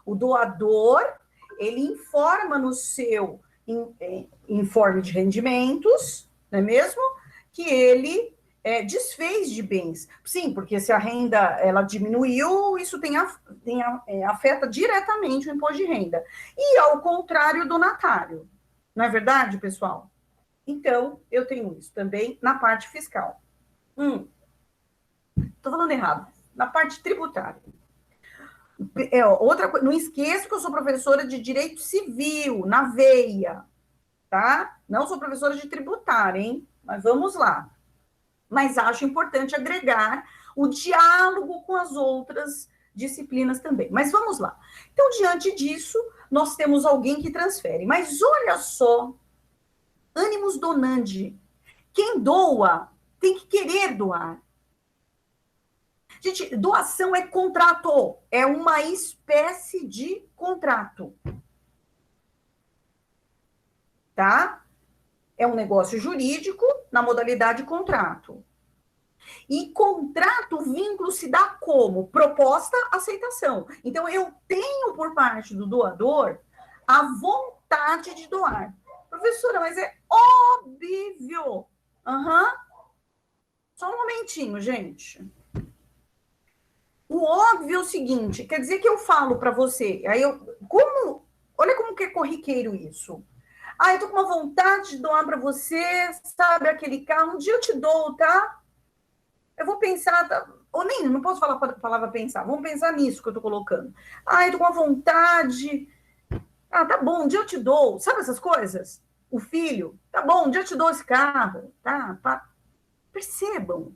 O doador, ele informa no seu informe de rendimentos, não é mesmo? Que ele desfez de bens. Sim, porque se a renda ela diminuiu, isso afeta diretamente o imposto de renda. E ao contrário do donatário. Não é verdade, pessoal? Então, eu tenho isso também na parte fiscal. Estou falando errado. Na parte tributária. Outra coisa, não esqueça que eu sou professora de direito civil, na veia, tá? Não sou professora de tributário, hein? Mas vamos lá. Mas acho importante agregar o diálogo com as outras disciplinas também. Mas vamos lá. Então, diante disso, nós temos alguém que transfere. Mas olha só, animus donandi. Quem doa tem que querer doar. Gente, doação é contrato, é uma espécie de contrato. Tá? É um negócio jurídico na modalidade contrato. E contrato, o vínculo se dá como? Proposta, aceitação. Então, eu tenho por parte do doador a vontade de doar. Professora, mas é óbvio. Só um momentinho, gente. O óbvio é o seguinte, quer dizer que eu falo para você, olha como que é corriqueiro isso. Eu tô com uma vontade de doar para você, sabe, aquele carro, um dia eu te dou, tá? Eu vou pensar, tá? Ou nem, não posso falar a palavra pensar, vamos pensar nisso que eu tô colocando. Eu tô com uma vontade, tá bom, um dia eu te dou, sabe essas coisas? O filho, tá bom, um dia eu te dou esse carro, tá? Percebam.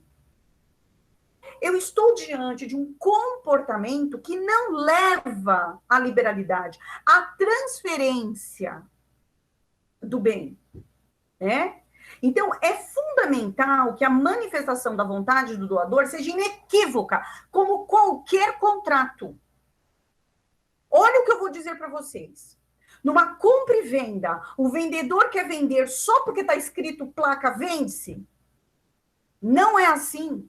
Eu estou diante de um comportamento que não leva à liberalidade, à transferência do bem, né? Então, é fundamental que a manifestação da vontade do doador seja inequívoca, como qualquer contrato. Olha o que eu vou dizer para vocês. Numa compra e venda, o vendedor quer vender só porque está escrito placa vende-se? Não é assim.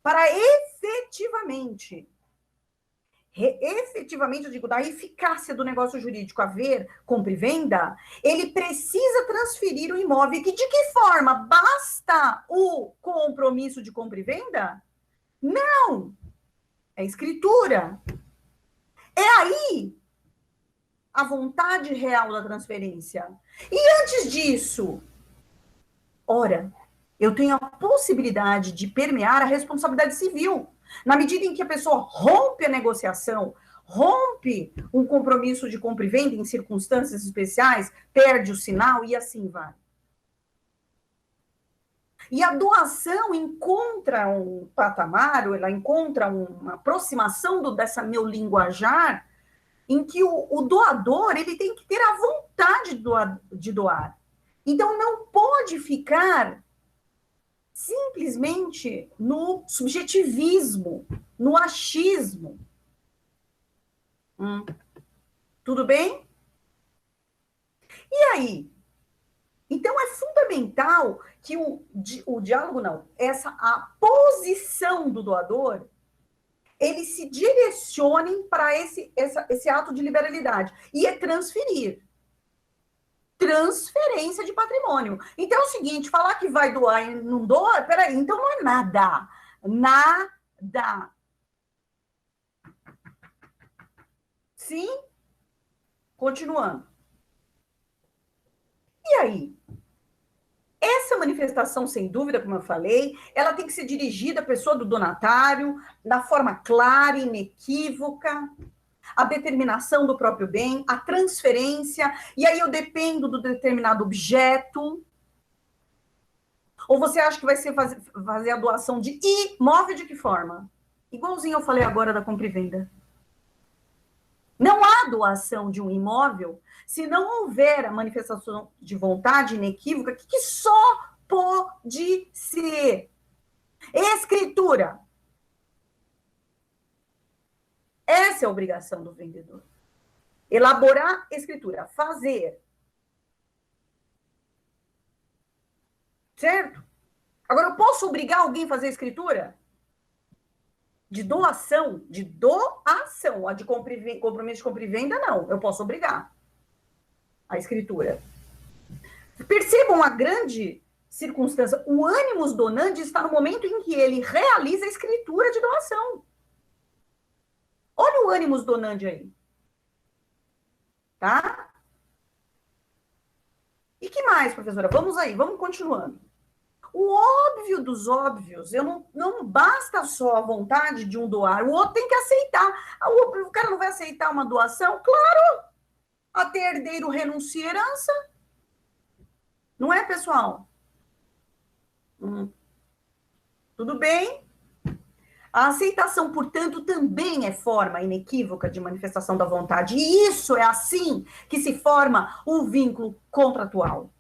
Para efetivamente, eu digo, da eficácia do negócio jurídico haver compra e venda, ele precisa transferir o imóvel. Que de que forma? Basta o compromisso de compra e venda? Não! É escritura. É aí a vontade real da transferência. E antes disso, ora, eu tenho a possibilidade de permear a responsabilidade civil. Na medida em que a pessoa rompe a negociação, rompe um compromisso de compra e venda em circunstâncias especiais, perde o sinal e assim vai. E a doação encontra um patamar, ou ela encontra uma aproximação dessa meu linguajar, em que o doador ele tem que ter a vontade de doar. Então, não pode ficar simplesmente no subjetivismo, no achismo. Tudo bem? E aí? Então, é fundamental que o diálogo, a posição do doador, ele se direcione para esse ato de liberalidade. E é transferir. Transferência de patrimônio. Então, é o seguinte, falar que vai doar e não doa, peraí, então não é nada. Nada. Sim? Continuando. E aí? Essa manifestação, sem dúvida, como eu falei, ela tem que ser dirigida à pessoa do donatário, da forma clara, inequívoca, a determinação do próprio bem, a transferência, e aí eu dependo do determinado objeto. Ou você acha que vai ser fazer a doação de imóvel de que forma? Igualzinho eu falei agora da compra e venda. Não há doação de um imóvel se não houver a manifestação de vontade inequívoca, que só pode ser escritura. Essa é a obrigação do vendedor. Elaborar escritura, fazer. Certo? Agora, eu posso obrigar alguém a fazer escritura? De doação, a de compromisso de compra e venda, não. Eu posso obrigar a escritura. Percebam a grande circunstância. O ânimus donandi está no momento em que ele realiza a escritura de doação. Olha o ânimus donandi aí. Tá? E que mais, professora? Vamos aí, vamos continuando. O óbvio dos óbvios, não basta só a vontade de um doar, o outro tem que aceitar. O cara não vai aceitar uma doação? Claro! Até herdeiro renuncia à herança. Não é, pessoal? Tudo bem? A aceitação, portanto, também é forma inequívoca de manifestação da vontade. E isso é assim que se forma o vínculo contratual.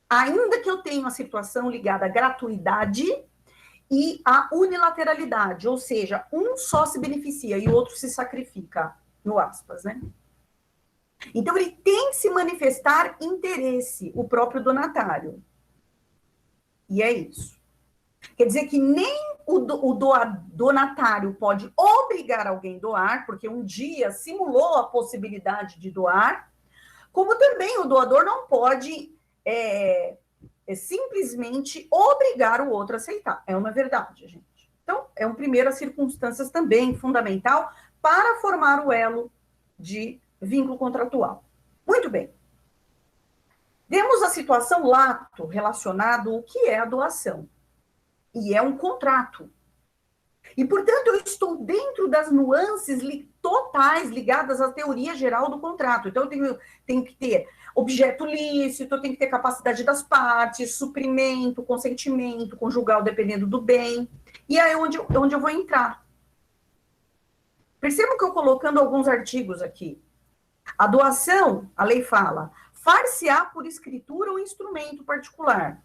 Ainda que eu tenha uma situação ligada à gratuidade e à unilateralidade, ou seja, um só se beneficia e o outro se sacrifica, no aspas, né? Então, ele tem que se manifestar interesse, o próprio donatário. E é isso. Quer dizer que nem o donatário pode obrigar alguém a doar, porque um dia simulou a possibilidade de doar, como também o doador não pode simplesmente obrigar o outro a aceitar. É uma verdade, gente. Então, é uma primeira circunstância também fundamental para formar o elo de vínculo contratual. Muito bem. Temos a situação lato relacionado ao que é a doação. E é um contrato. E, portanto, eu estou dentro das nuances totais ligadas à teoria geral do contrato. Então, eu tenho que ter objeto lícito, eu tenho que ter capacidade das partes, suprimento, consentimento, conjugal, dependendo do bem. E aí é onde eu vou entrar. Percebam que eu colocando alguns artigos aqui. A doação, a lei fala, far-se-á por escritura ou instrumento particular.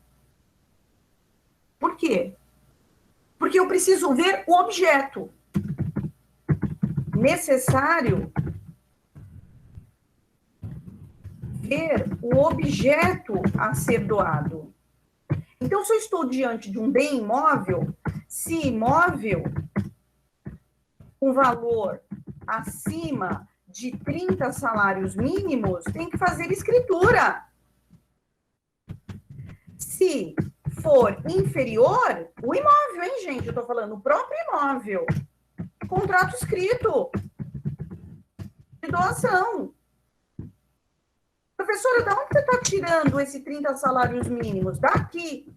Por quê? Porque eu preciso ver o objeto necessário, ver o objeto a ser doado. Então, se eu estou diante de um bem imóvel, se imóvel com valor acima de 30 salários mínimos, tem que fazer escritura. Se for inferior, o imóvel, hein, gente? Eu estou falando o próprio imóvel. Contrato escrito de doação. Professora, de onde você está tirando esse 30 salários mínimos? Daqui.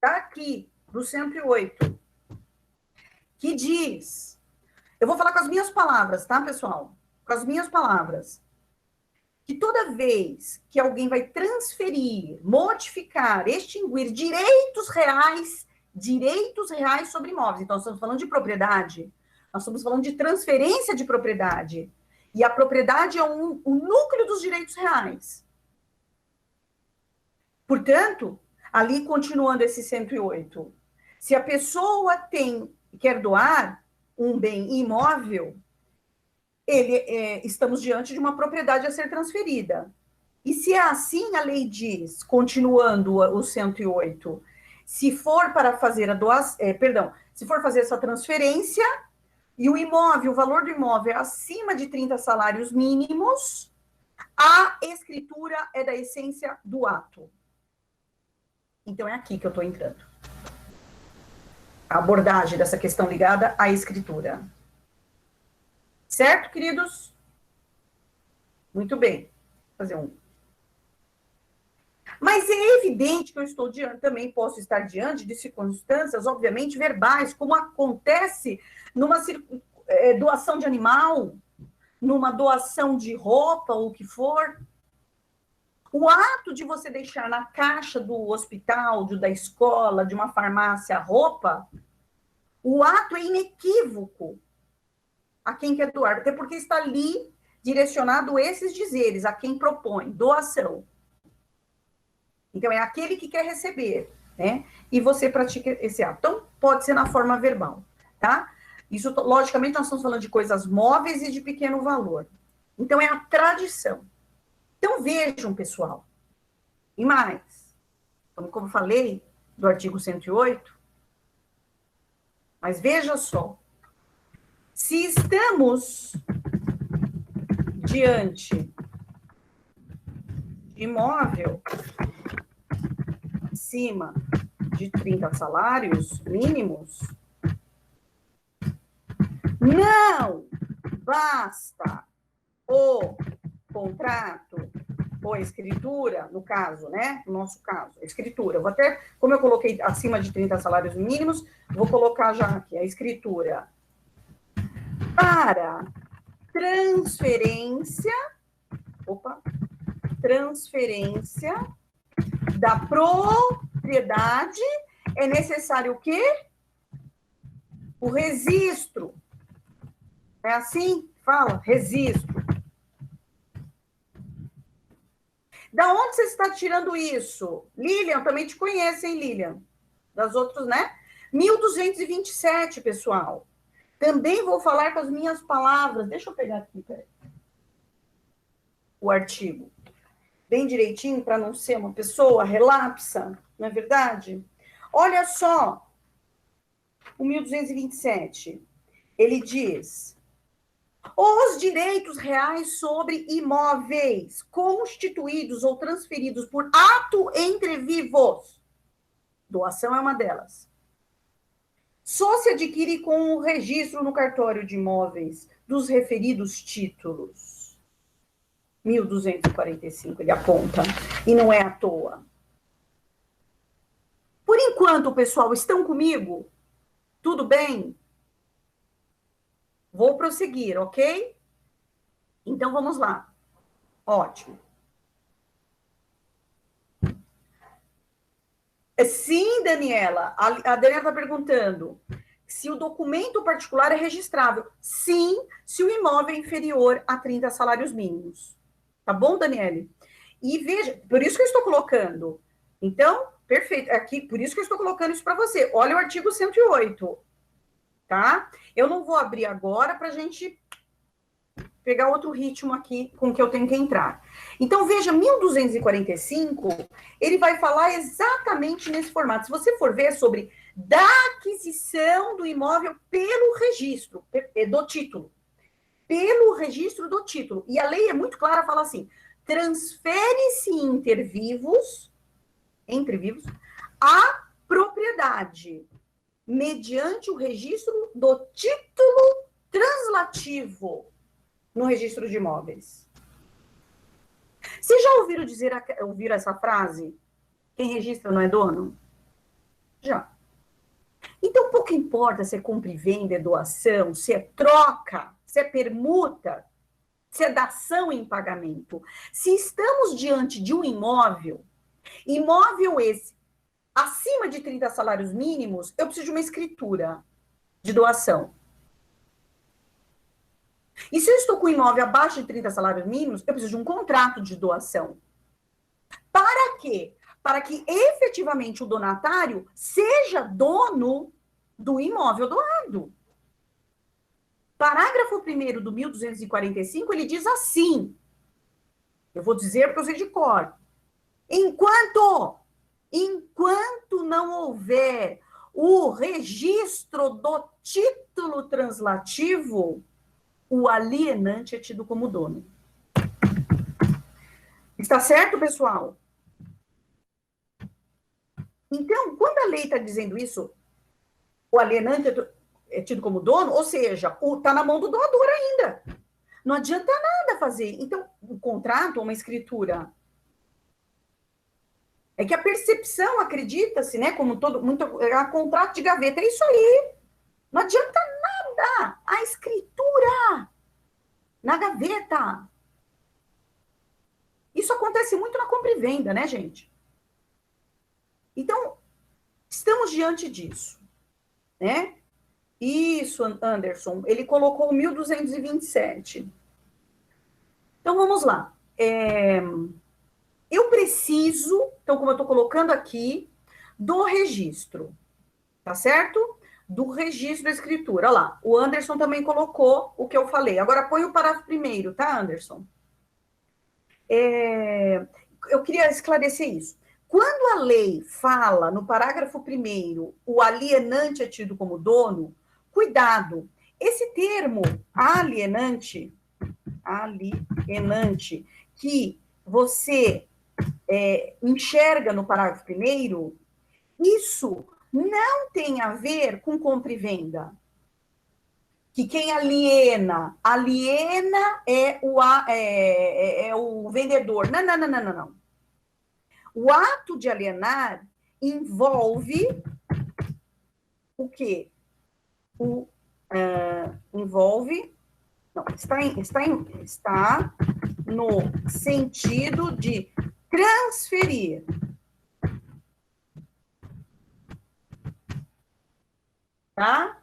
Daqui, do 108. Que diz... Eu vou falar com as minhas palavras, tá, pessoal? Com as minhas palavras. Que toda vez que alguém vai transferir, modificar, extinguir direitos reais sobre imóveis, então nós estamos falando de propriedade, nós estamos falando de transferência de propriedade, e a propriedade é o núcleo dos direitos reais. Portanto, ali continuando esse 108, se a pessoa quer doar um bem imóvel, estamos diante de uma propriedade a ser transferida. E se é assim, a lei diz, continuando o 108, se for para fazer a doação, se for fazer essa transferência, e o imóvel, o valor do imóvel é acima de 30 salários mínimos, a escritura é da essência do ato. Então, é aqui que eu estou entrando. A abordagem dessa questão ligada à escritura. Certo, queridos? Muito bem. Vou fazer um. Mas é evidente que eu estou também posso estar diante de circunstâncias, obviamente, verbais, como acontece numa doação de animal, numa doação de roupa, ou o que for. O ato de você deixar na caixa do hospital, da escola, de uma farmácia, roupa, o ato é inequívoco a quem quer doar, até porque está ali direcionado esses dizeres, a quem propõe doação. Então, é aquele que quer receber, né? E você pratica esse ato. Então, pode ser na forma verbal, tá? Isso, logicamente, nós estamos falando de coisas móveis e de pequeno valor. Então, é a tradição. Então, vejam, pessoal. E mais, como eu falei, do artigo 108, Mas veja só, se estamos diante de imóvel acima de 30 salários mínimos, não basta o contrato ou a escritura, no caso, né? No nosso caso, a escritura. Vou até, como eu coloquei acima de 30 salários mínimos, vou colocar já aqui a escritura para transferência da propriedade, é necessário o quê? O registro. É assim? Fala, registro. Da onde você está tirando isso? Lilian, também te conhece, hein, Lilian? Das outras, né? 1227, pessoal. Também vou falar com as minhas palavras. Deixa eu pegar aqui, peraí. O artigo. Bem direitinho, para não ser uma pessoa relapsa, não é verdade? Olha só, o 1227, ele diz: os direitos reais sobre imóveis constituídos ou transferidos por ato entre vivos, doação é uma delas, só se adquire com o registro no cartório de imóveis dos referidos títulos. 1245, ele aponta, e não é à toa. Por enquanto, pessoal, estão comigo? Tudo bem? Vou prosseguir, ok? Então, vamos lá. Ótimo. Sim, Daniela. A Daniela está perguntando se o documento particular é registrável. Sim, se o imóvel é inferior a 30 salários mínimos. Tá bom, Daniele? E veja, por isso que eu estou colocando. Então, perfeito. Aqui, por isso que eu estou colocando isso para você. Olha o artigo 108, tá? Eu não vou abrir agora para a gente pegar outro ritmo aqui com que eu tenho que entrar. Então, veja, 1245, ele vai falar exatamente nesse formato. Se você for ver sobre da aquisição do imóvel pelo registro do título. Pelo registro do título. E a lei é muito clara, fala assim: transfere-se entre vivos, a propriedade, mediante o registro do título translativo no registro de imóveis. Vocês já ouviram essa frase? Quem registra não é dono? Já. Então, pouco importa se é compra e venda, é doação, se é troca, se é permuta, se é dação em pagamento. Se estamos diante de um imóvel esse, acima de 30 salários mínimos, eu preciso de uma escritura de doação. E se eu estou com um imóvel abaixo de 30 salários mínimos, eu preciso de um contrato de doação. Para quê? Para que efetivamente o donatário seja dono do imóvel doado. Parágrafo 1º do 1245, ele diz assim, eu vou dizer porque eu sei de cor: enquanto não houver o registro do título translativo, o alienante é tido como dono. Está certo, pessoal? Então, quando a lei está dizendo isso, o alienante é tido como dono, ou seja, está na mão do doador ainda. Não adianta nada fazer. Então, o contrato, uma escritura, é que a percepção, acredita-se, né, como contrato de gaveta, é isso aí. Não adianta nada. A escritura na gaveta. Isso acontece muito na compra e venda, né, gente? Então, estamos diante disso, né? Isso, Anderson, ele colocou 1227. Então, vamos lá. Eu preciso, então, como eu estou colocando aqui, do registro, tá certo? Do registro da escritura. Olha lá, o Anderson também colocou o que eu falei. Agora, põe o parágrafo primeiro, tá, Anderson? Eu queria esclarecer isso. Quando a lei fala, no parágrafo 1º, o alienante é tido como dono, cuidado, esse termo alienante, que você enxerga no parágrafo 1º, isso não tem a ver com compra e venda. Que quem aliena é o vendedor. Não. O ato de alienar envolve o quê? Está no sentido de transferir. Tá?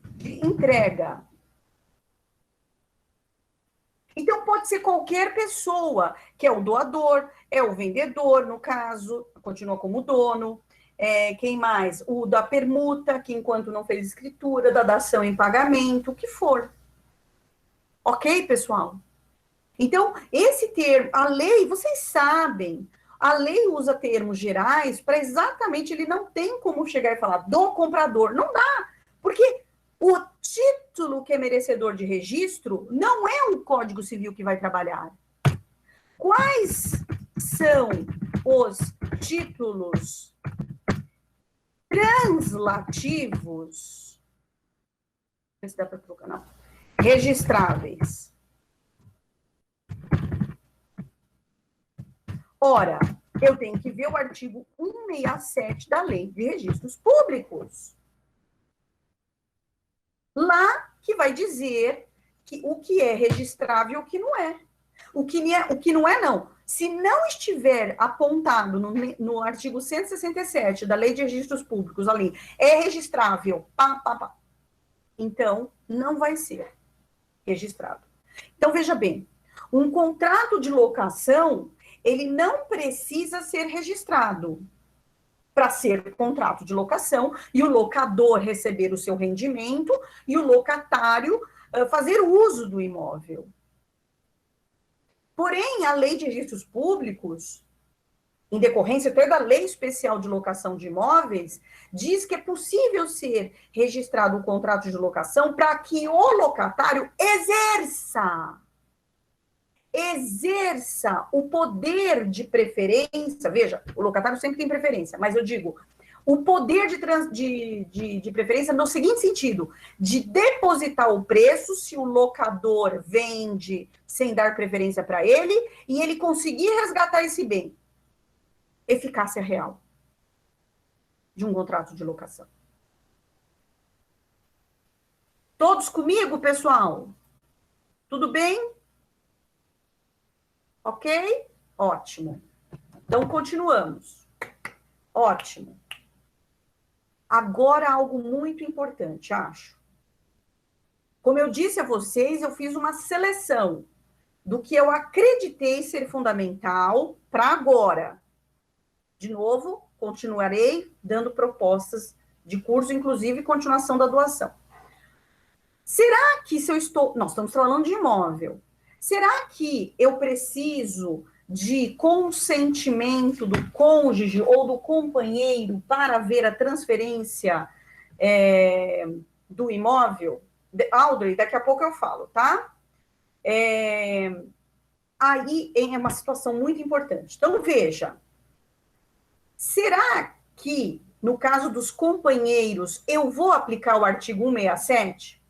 De entrega. Então, pode ser qualquer pessoa, que é o doador, é o vendedor, no caso, continua como dono. Quem mais? O da permuta, que enquanto não fez escritura, da dação em pagamento, o que for. Ok, pessoal? Então, esse termo, a lei, vocês sabem, a lei usa termos gerais para exatamente, ele não tem como chegar e falar do comprador, não dá, porque o título que é merecedor de registro não é um Código Civil que vai trabalhar. Quais são os títulos translativos? Não sei se dá para trocar, não. Registráveis. Ora, eu tenho que ver o artigo 167 da Lei de Registros Públicos. Lá que vai dizer que o que é registrável e o que não é. O que não é, não. Se não estiver apontado no artigo 167 da Lei de Registros Públicos, ali, é registrável, então não vai ser registrado. Então, veja bem, um contrato de locação, ele não precisa ser registrado para ser contrato de locação e o locador receber o seu rendimento e o locatário fazer uso do imóvel. Porém, a Lei de Registros Públicos, em decorrência até da Lei Especial de Locação de Imóveis, diz que é possível ser registrado o contrato de locação para que o locatário exerça o poder de preferência. Veja, o locatário sempre tem preferência, mas eu digo, o poder de preferência no seguinte sentido, de depositar o preço se o locador vende sem dar preferência para ele e ele conseguir resgatar esse bem. Eficácia real de um contrato de locação. Todos comigo, pessoal? Tudo bem? Ok? Ótimo. Então, continuamos. Ótimo. Agora, algo muito importante, acho. Como eu disse a vocês, eu fiz uma seleção do que eu acreditei ser fundamental para agora. De novo, continuarei dando propostas de curso, inclusive continuação da doação. Será que se eu estou... Nós estamos falando de imóvel. Será que eu preciso de consentimento do cônjuge ou do companheiro para ver a transferência do imóvel? Audrey, daqui a pouco eu falo, tá? Aí é uma situação muito importante. Então, veja, será que, no caso dos companheiros, eu vou aplicar o artigo 167?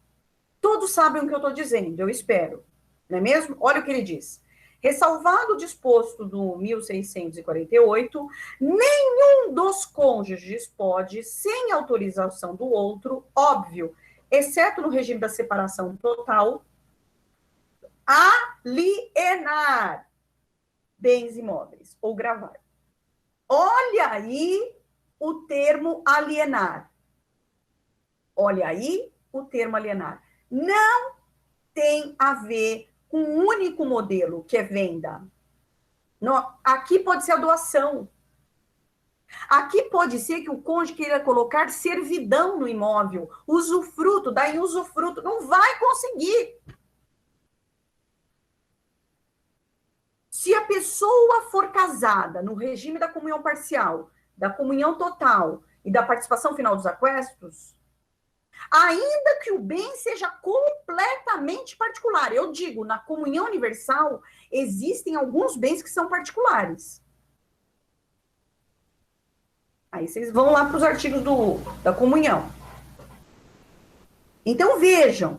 Todos sabem o que eu estou dizendo, eu espero. Não é mesmo? Olha o que ele diz. Ressalvado o disposto do 1648, nenhum dos cônjuges pode, sem autorização do outro, óbvio, exceto no regime da separação total, alienar bens imóveis ou gravar. Olha aí o termo alienar. Olha aí o termo alienar. Não tem a ver com um único modelo, que é venda. Aqui pode ser a doação. Aqui pode ser que o cônjuge queira colocar servidão no imóvel, usufruto, daí usufruto, não vai conseguir. Se a pessoa for casada no regime da comunhão parcial, da comunhão total e da participação final dos aquestos, ainda que o bem seja completamente particular, eu digo, na comunhão universal, existem alguns bens que são particulares. Aí vocês vão lá para os artigos da comunhão. Então, vejam.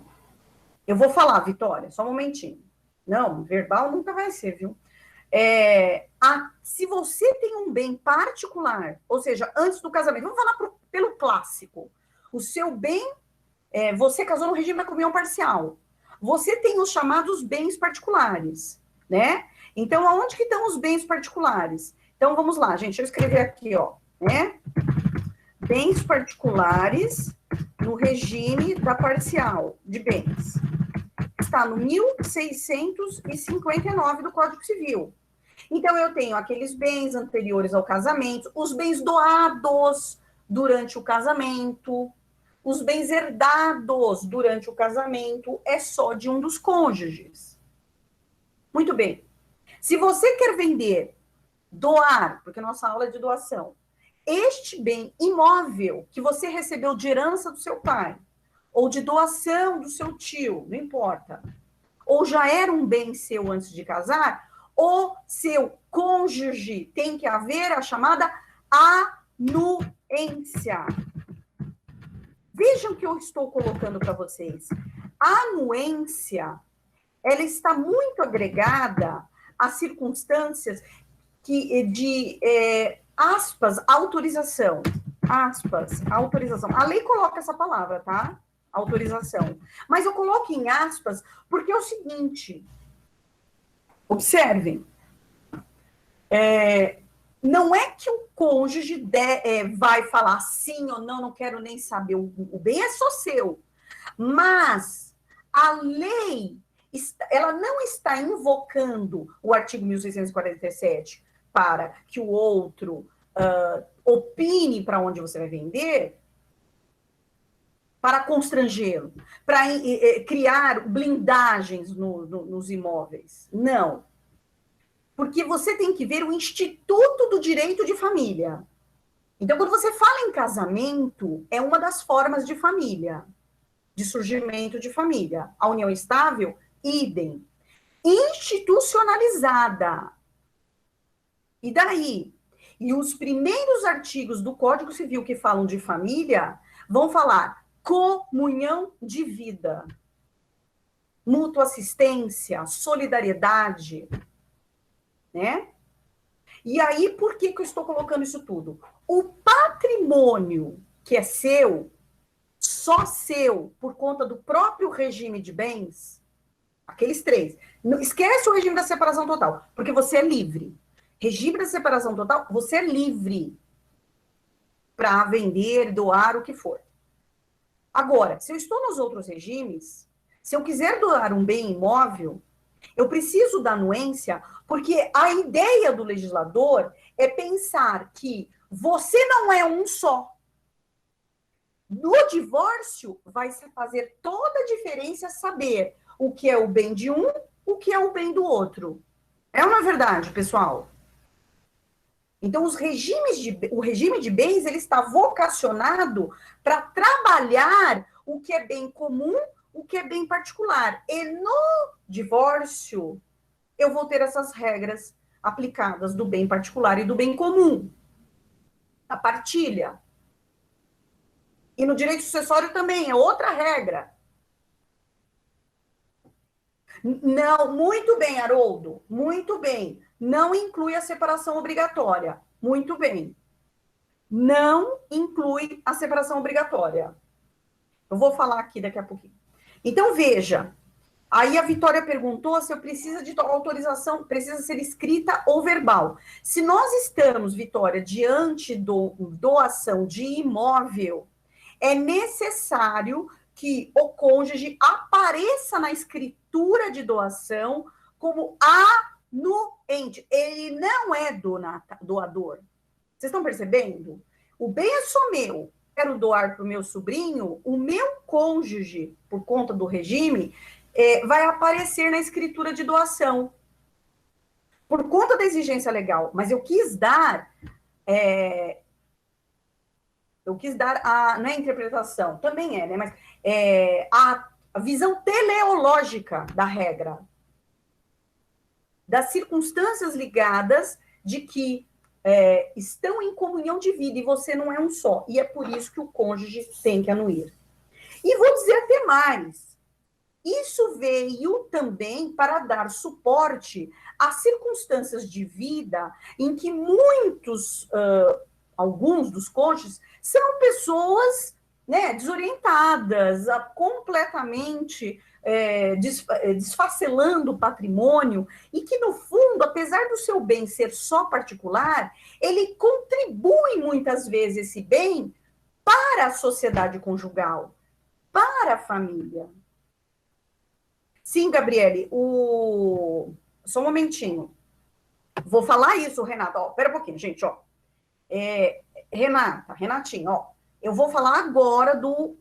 Eu vou falar, Vitória, só um momentinho. Não, verbal nunca vai ser, viu? Se você tem um bem particular, ou seja, antes do casamento, vamos falar pelo clássico. O seu bem, você casou no regime da comunhão parcial. Você tem os chamados bens particulares, né? Então, aonde que estão os bens particulares? Então, vamos lá, gente, deixa eu escrever aqui, ó, né? Bens particulares no regime da parcial de bens. Está no 1659 do Código Civil. Então, eu tenho aqueles bens anteriores ao casamento, os bens doados durante o casamento, os bens herdados durante o casamento, é só de um dos cônjuges. Muito bem. Se você quer vender, doar, porque nossa aula é de doação, este bem imóvel que você recebeu de herança do seu pai, ou de doação do seu tio, não importa, ou já era um bem seu antes de casar, o seu cônjuge tem que haver a chamada anuência. Vejam o que eu estou colocando para vocês. A anuência, ela está muito agregada às circunstâncias de aspas, autorização. Aspas, autorização. A lei coloca essa palavra, tá? Autorização. Mas eu coloco em aspas porque é o seguinte, observem, não é que o cônjuge vai falar sim ou não, não quero nem saber, o bem é só seu, mas a lei, ela não está invocando o artigo 1647 para que o outro opine para onde você vai vender, para constrangê-lo, para criar blindagens nos imóveis. Não. Porque você tem que ver o Instituto do Direito de Família. Então, quando você fala em casamento, é uma das formas de família, de surgimento de família. A união estável, idem. Institucionalizada. E daí? E os primeiros artigos do Código Civil que falam de família vão falar comunhão de vida, mútua assistência, solidariedade, né? E aí, por que eu estou colocando isso tudo? O patrimônio que é seu, só seu, por conta do próprio regime de bens, aqueles três, não, esquece o regime da separação total, porque você é livre. Regime da separação total, você é livre para vender, doar, o que for. Agora, se eu estou nos outros regimes, se eu quiser doar um bem imóvel, eu preciso da anuência, porque a ideia do legislador é pensar que você não é um só. No divórcio, vai se fazer toda a diferença saber o que é o bem de um, o que é o bem do outro. É uma verdade, pessoal? Então, o regime de bens, ele está vocacionado para trabalhar o que é bem comum, o que é bem particular. E no divórcio, eu vou ter essas regras aplicadas do bem particular e do bem comum. A partilha. E no direito sucessório também, é outra regra. Não, muito bem, Haroldo, muito bem. Não inclui a separação obrigatória. Muito bem. Não inclui a separação obrigatória. Eu vou falar aqui daqui a pouquinho. Então, veja. Aí a Vitória perguntou se eu preciso de autorização, precisa ser escrita ou verbal. Se nós estamos, Vitória, diante do doação de imóvel, é necessário que o cônjuge apareça na escritura de doação como anuente. Ele não é doador. Vocês estão percebendo? O bem é só meu. Quero doar para o meu sobrinho, o meu cônjuge, por conta do regime, vai aparecer na escritura de doação. por conta da exigência legal, mas eu quis dar não é interpretação, também é, né? Mas a visão teleológica da regra, das circunstâncias ligadas de que estão em comunhão de vida e você não é um só. E é por isso que o cônjuge tem que anuir. E vou dizer até mais. Isso veio também para dar suporte às circunstâncias de vida em que alguns dos cônjuges são pessoas, né, desorientadas, completamente desfacelando o patrimônio, e que, no fundo, apesar do seu bem ser só particular, ele contribui muitas vezes esse bem para a sociedade conjugal, para a família. Sim, Gabriele, só um momentinho. Vou falar isso, Renata. Espera um pouquinho, gente, ó. Renatinho, ó. Eu vou falar agora do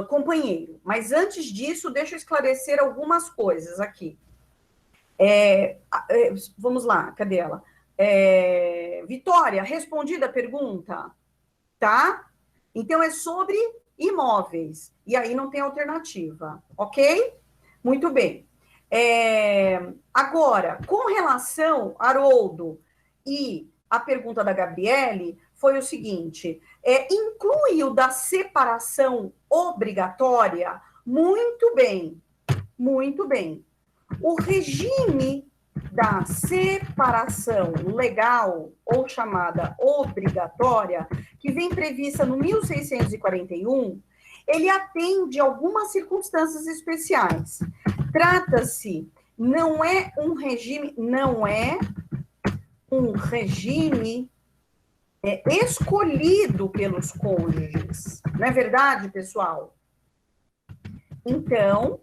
companheiro, mas antes disso, deixa eu esclarecer algumas coisas aqui. Vamos lá, cadê ela? Vitória, respondida a pergunta? Tá? Então, é sobre imóveis. E aí não tem alternativa, ok? Muito bem. Agora, com relação, Haroldo, e a pergunta da Gabriele, foi o seguinte: inclui o da separação obrigatória? Muito bem, muito bem. O regime da separação legal, ou chamada obrigatória, que vem prevista no 1641, ele atende algumas circunstâncias especiais. Trata-se, não é um regime escolhido pelos cônjuges. Não é verdade, pessoal? Então,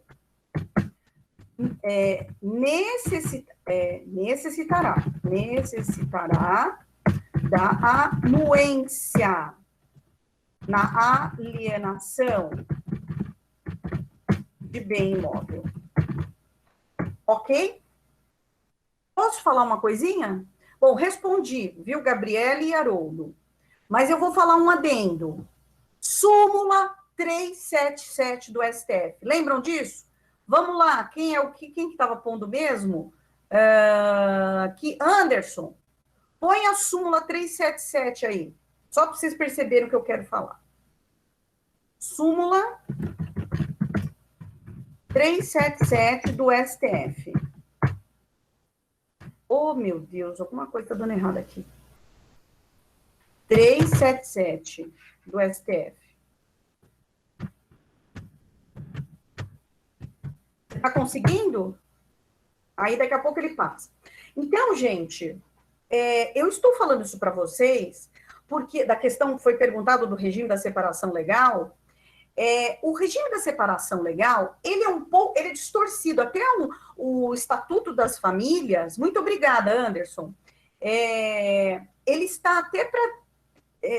necessitará da anuência na alienação de bem imóvel. Ok? Posso falar uma coisinha? Bom, respondi, viu, Gabriele e Haroldo. Mas eu vou falar um adendo. Súmula 377 do STF. Lembram disso? Vamos lá, quem estava pondo mesmo? Que Anderson. Põe a súmula 377 aí. Só para vocês perceberem o que eu quero falar. Súmula 377 do STF. Oh, meu Deus, alguma coisa está dando errado aqui. 377 do STF. Está conseguindo? Aí daqui a pouco ele passa. Então, gente, eu estou falando isso para vocês porque da questão que foi perguntado do regime da separação legal. O regime da separação legal, ele é distorcido. Até o Estatuto das Famílias, muito obrigada, Anderson, ele está até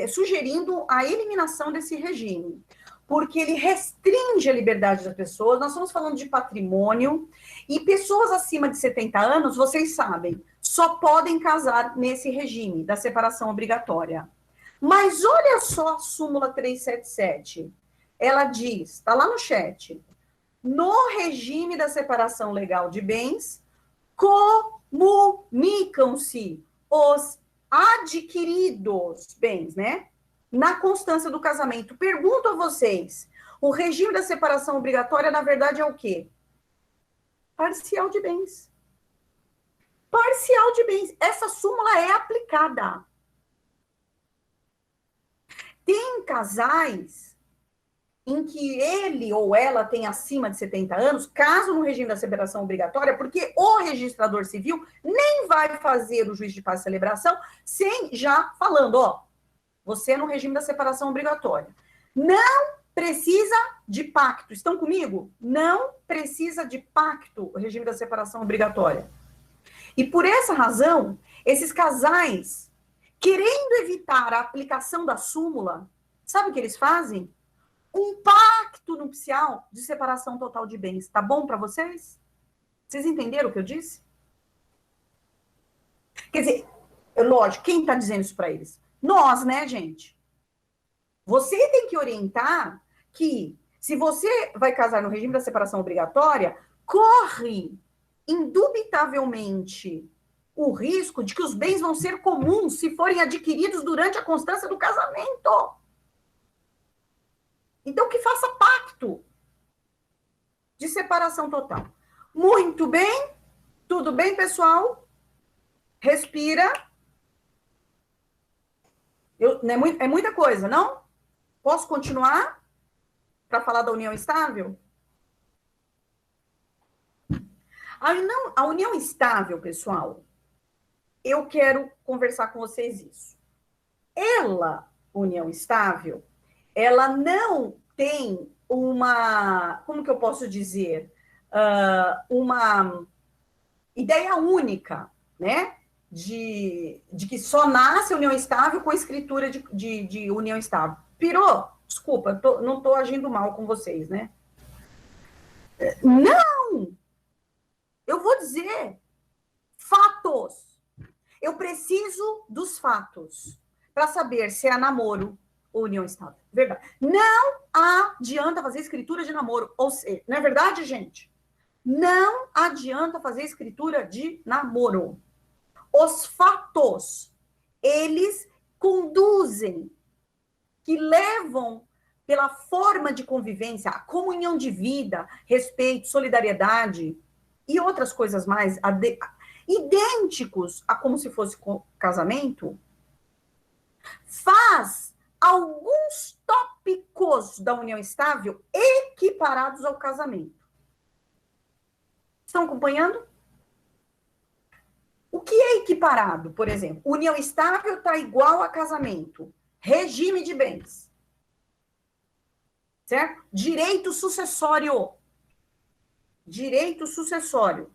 sugerindo a eliminação desse regime, porque ele restringe a liberdade das pessoas. Nós estamos falando de patrimônio, e pessoas acima de 70 anos, vocês sabem, só podem casar nesse regime da separação obrigatória. Mas olha só a súmula 377. Ela diz, está lá no chat, no regime da separação legal de bens, comunicam-se os adquiridos bens, né? Na constância do casamento. Pergunto a vocês, o regime da separação obrigatória, na verdade, é o quê? Parcial de bens. Parcial de bens. Essa súmula é aplicada. Tem casais em que ele ou ela tem acima de 70 anos, caso no regime da separação obrigatória, porque o registrador civil nem vai fazer o juízo de paz e celebração sem já falando, ó, você é no regime da separação obrigatória. Não precisa de pacto. Estão comigo? Não precisa de pacto o regime da separação obrigatória. E por essa razão, esses casais, querendo evitar a aplicação da súmula, sabe o que eles fazem? Um pacto nupcial de separação total de bens. Tá bom para vocês? Vocês entenderam o que eu disse? Quer dizer, lógico, quem está dizendo isso para eles? Nós, né, gente? Você tem que orientar que, se você vai casar no regime da separação obrigatória, corre indubitavelmente o risco de que os bens vão ser comuns se forem adquiridos durante a constância do casamento. Então, que faça pacto de separação total. Muito bem? Tudo bem, pessoal? Respira. É muita coisa, não? Posso continuar para falar da união estável? A união estável, pessoal, eu quero conversar com vocês isso. União estável, ela não tem como que eu posso dizer, uma ideia única, né? De que só nasce união estável com a escritura de união estável. Pirou? Desculpa, não estou agindo mal com vocês, né? Não! Eu vou dizer fatos. Eu preciso dos fatos para saber se é namoro ou união estável. Verdade. Não adianta fazer escritura de namoro. Ou seja, não é verdade, gente? Não adianta fazer escritura de namoro. Os fatos, eles conduzem, que levam pela forma de convivência, a comunhão de vida, respeito, solidariedade e outras coisas mais idênticos a como se fosse casamento, faz alguns tópicos da união estável equiparados ao casamento. Estão acompanhando? O que é equiparado, por exemplo? União estável está igual a casamento. Regime de bens. Certo? Direito sucessório. Direito sucessório.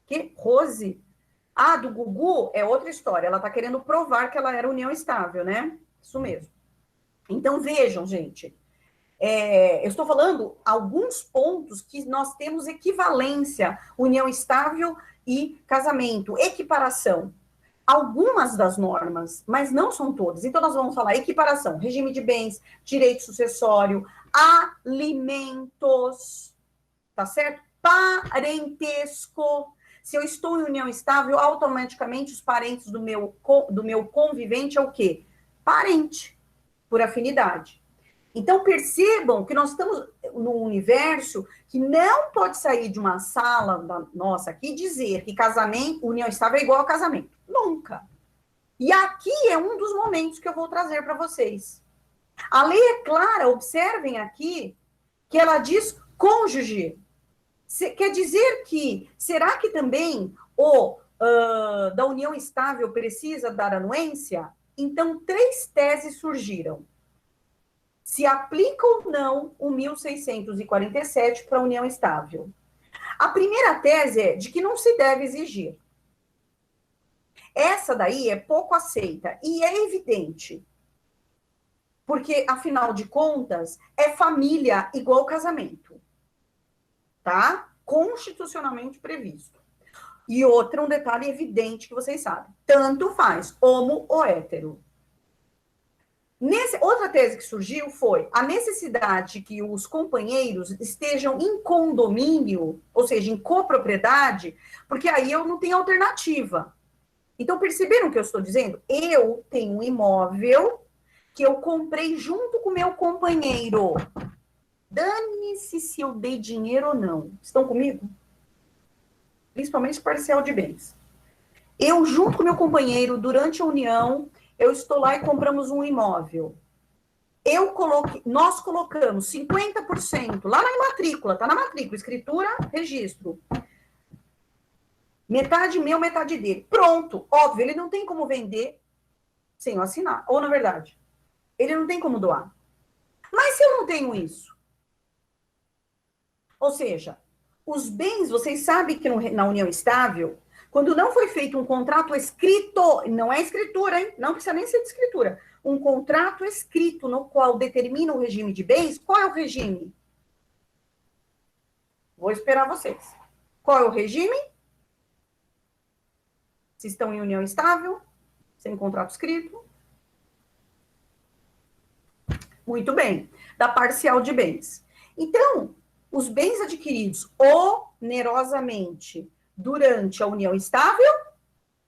Que Rose, do Gugu, é outra história. Ela está querendo provar que ela era união estável, né? Isso mesmo. Então, vejam, gente. Eu estou falando alguns pontos que nós temos equivalência, união estável e casamento, equiparação. Algumas das normas, mas não são todas. Então, nós vamos falar equiparação, regime de bens, direito sucessório, alimentos, tá certo? Parentesco. Se eu estou em união estável, automaticamente os parentes do meu convivente é o quê? Parente, por afinidade. Então, percebam que nós estamos num universo que não pode sair de uma sala nossa aqui e dizer que casamento, união estável é igual a casamento. Nunca. E aqui é um dos momentos que eu vou trazer para vocês. A lei é clara, observem aqui, que ela diz cônjuge. Quer dizer que, será que também da união estável precisa dar anuência? Então, 3 teses surgiram. Se aplica ou não o 1647 para a união estável. A primeira tese é de que não se deve exigir. Essa daí é pouco aceita e é evidente. Porque, afinal de contas, é família igual casamento. Tá? Constitucionalmente previsto. E um detalhe evidente que vocês sabem. Tanto faz, homo ou hétero. Outra tese que surgiu foi a necessidade de que os companheiros estejam em condomínio, ou seja, em copropriedade, porque aí eu não tenho alternativa. Então, perceberam o que eu estou dizendo? Eu tenho um imóvel que eu comprei junto com meu companheiro. Dane-se se eu dei dinheiro ou não. Estão comigo? Principalmente parcial de bens. Eu, junto com meu companheiro, durante a união, eu estou lá e compramos um imóvel. Nós colocamos 50% lá na matrícula, tá na matrícula, escritura, registro. Metade meu, metade dele. Pronto, óbvio, ele não tem como vender sem eu assinar. Ou, na verdade, ele não tem como doar. Mas se eu não tenho isso? Ou seja, os bens, vocês sabem que na união estável, quando não foi feito um contrato escrito, não é escritura, hein? Não precisa nem ser de escritura. Um contrato escrito no qual determina o regime de bens, qual é o regime? Vou esperar vocês. Qual é o regime? Se estão em união estável, sem contrato escrito. Muito bem. Da parcial de bens. Então, os bens adquiridos onerosamente durante a união estável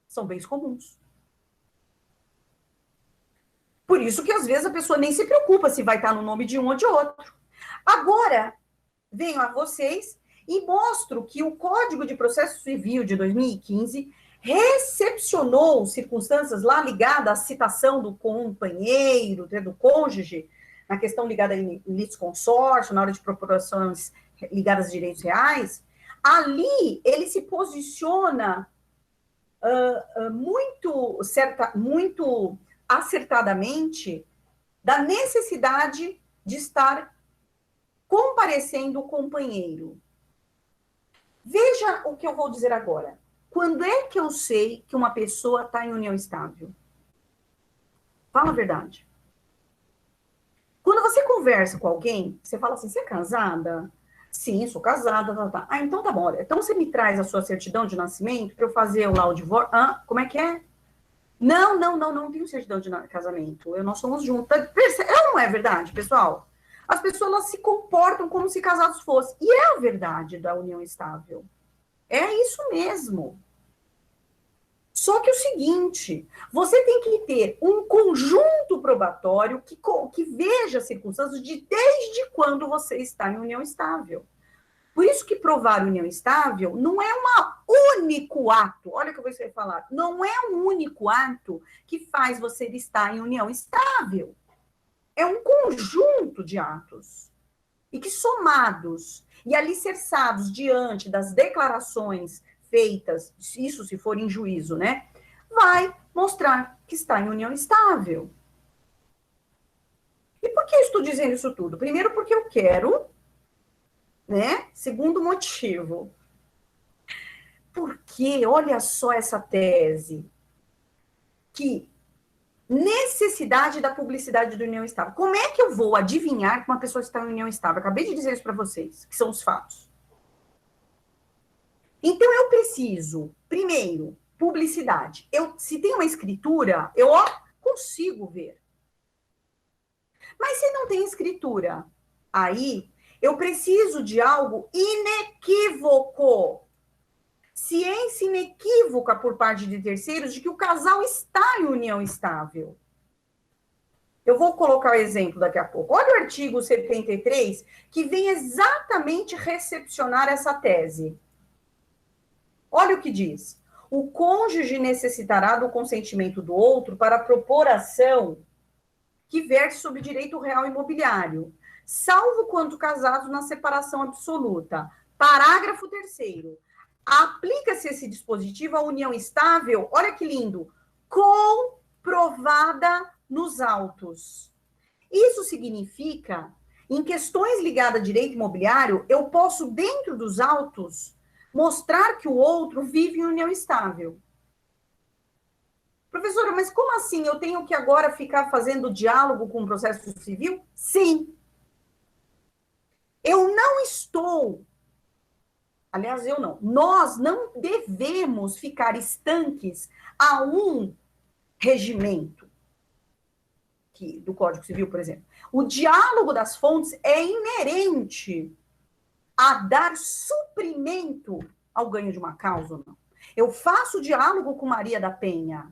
são bens comuns. Por isso que, às vezes, a pessoa nem se preocupa se vai estar no nome de um ou de outro. Agora, venho a vocês e mostro que o Código de Processo Civil de 2015 recepcionou circunstâncias lá ligadas à citação do companheiro, do cônjuge, na questão ligada a litisconsórcio, na hora de procurações ligadas a direitos reais. Ali, ele se posiciona muito acertadamente da necessidade de estar comparecendo o companheiro. Veja o que eu vou dizer agora. Quando é que eu sei que uma pessoa está em união estável? Fala a verdade. Quando você conversa com alguém, você fala assim, você é casada? Sim, sou casada. Tá. Ah, então tá bom. Olha, então você me traz a sua certidão de nascimento para eu fazer lá o divórcio. Ah, como é que é? Não tenho certidão de casamento. Nós somos juntos. Não é verdade, pessoal? As pessoas elas se comportam como se casados fossem. E é a verdade da união estável. É isso mesmo. Só que o seguinte, você tem que ter um conjunto probatório que veja as circunstâncias de desde quando você está em união estável. Por isso que provar união estável não é um único ato. Olha o que eu vou falar. Não é um único ato que faz você estar em união estável. É um conjunto de atos. E que somados e alicerçados diante das declarações feitas, isso se for em juízo, né? Vai mostrar que está em união estável. E por que eu estou dizendo isso tudo? Primeiro, porque eu quero, né? Segundo motivo, porque olha só essa tese, que necessidade da publicidade da união estável. Como é que eu vou adivinhar que uma pessoa está em união estável? Acabei de dizer isso para vocês, que são os fatos. Então, eu preciso, primeiro, publicidade. Se tem uma escritura, eu consigo ver. Mas se não tem escritura, aí eu preciso de algo inequívoco. Ciência inequívoca por parte de terceiros de que o casal está em união estável. Eu vou colocar o exemplo daqui a pouco. Olha o artigo 73, que vem exatamente recepcionar essa tese. Olha o que diz. O cônjuge necessitará do consentimento do outro para propor ação que verte sobre direito real imobiliário, salvo quanto casados na separação absoluta. Parágrafo 3º. Aplica-se esse dispositivo à união estável, olha que lindo, comprovada nos autos. Isso significa, em questões ligadas a direito imobiliário, eu posso, dentro dos autos, mostrar que o outro vive em união estável. Professora, mas como assim? Eu tenho que agora ficar fazendo diálogo com o processo civil? Sim. Eu não estou... Aliás, eu não. Nós não devemos ficar estanques a um regimento do Código Civil, por exemplo. O diálogo das fontes é inerente a dar suprimento ao ganho de uma causa ou não. Eu faço diálogo com Maria da Penha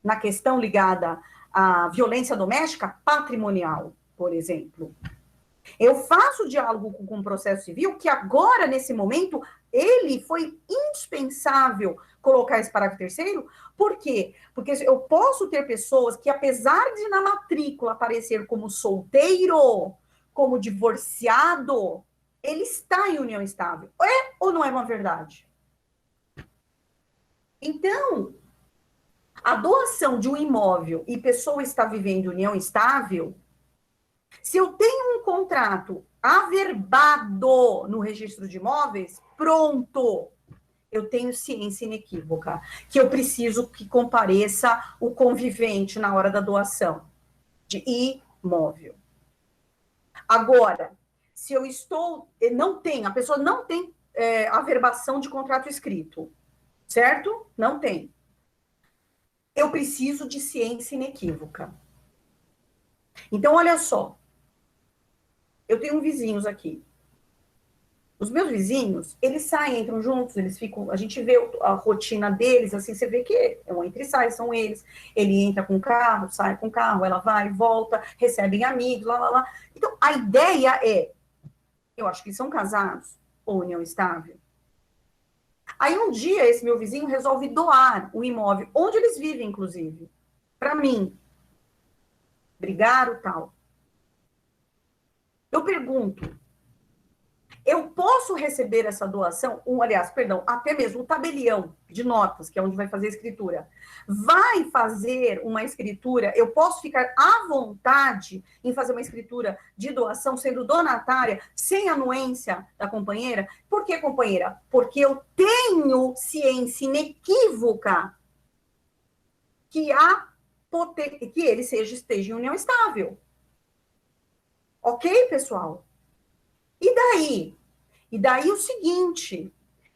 na questão ligada à violência doméstica patrimonial, por exemplo. Eu faço diálogo com o processo civil, que agora, nesse momento, ele foi indispensável colocar esse parágrafo 3º. Por quê? Porque eu posso ter pessoas que, apesar de na matrícula aparecer como solteiro, como divorciado, ele está em união estável. É ou não é uma verdade? Então, a doação de um imóvel e pessoa está vivendo união estável, se eu tenho um contrato averbado no registro de imóveis, pronto, eu tenho ciência inequívoca, que eu preciso que compareça o convivente na hora da doação de imóvel. Agora, se eu a pessoa não tem averbação de contrato escrito, certo? Não tem. eu preciso de ciência inequívoca. Então, olha só. Eu tenho vizinhos aqui. Os meus vizinhos, eles saem, entram juntos, eles ficam, a gente vê a rotina deles, assim, você vê que é um entra e sai, são eles. Ele entra com o carro, sai com o carro, ela vai, volta, recebem amigos, lá, lá, lá. Então, a ideia é, eu acho que eles são casados, ou união estável. Aí, um dia, esse meu vizinho resolve doar o imóvel, onde eles vivem, inclusive, para mim. Brigaram, tal. Eu pergunto, eu posso receber essa doação, até mesmo o tabelião de notas, que é onde vai fazer a escritura, vai fazer uma escritura, eu posso ficar à vontade em fazer uma escritura de doação, sendo donatária, sem anuência da companheira? Por que, companheira? Porque eu tenho ciência inequívoca que ele esteja em união estável. Ok, pessoal? E daí? E daí o seguinte,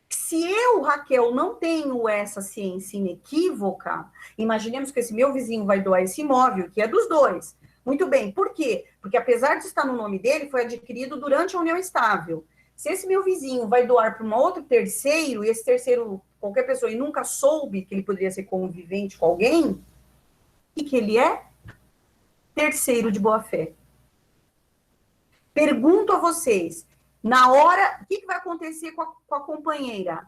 se eu, Raquel, não tenho essa ciência inequívoca, imaginemos que esse meu vizinho vai doar esse imóvel, que é dos dois. Muito bem, por quê? Porque apesar de estar no nome dele, foi adquirido durante a união estável. Se esse meu vizinho vai doar para um outro terceiro, e esse terceiro, qualquer pessoa, e nunca soube que ele poderia ser convivente com alguém, e que ele é terceiro de boa-fé. Pergunto a vocês, na hora, o que vai acontecer com a companheira?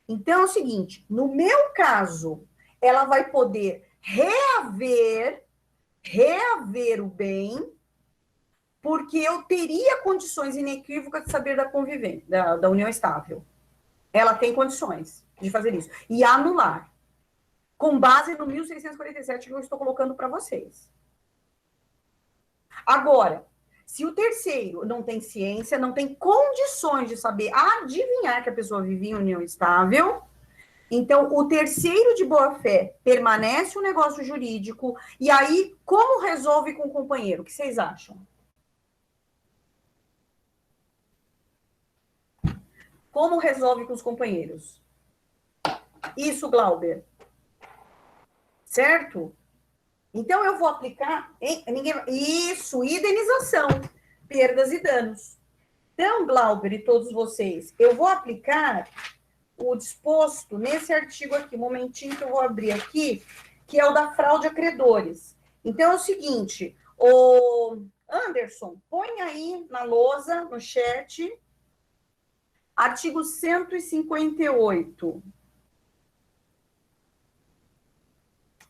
Então, é o seguinte, no meu caso, ela vai poder reaver o bem, porque eu teria condições inequívocas de saber da convivência, da união estável. Ela tem condições de fazer isso. E anular, com base no 1647 que eu estou colocando para vocês. Agora, se o terceiro não tem ciência, não tem condições de saber adivinhar que a pessoa vive em união estável, então o terceiro de boa-fé permanece o negócio jurídico, e aí como resolve com o companheiro? O que vocês acham? Como resolve com os companheiros? Isso, Glauber. Certo? Então, eu vou aplicar... Isso, indenização, perdas e danos. Então, Glauber e todos vocês, eu vou aplicar o disposto nesse artigo aqui, um momentinho que eu vou abrir aqui, que é o da fraude a credores. Então, é o seguinte, o Anderson, põe aí na lousa, no chat, artigo 158.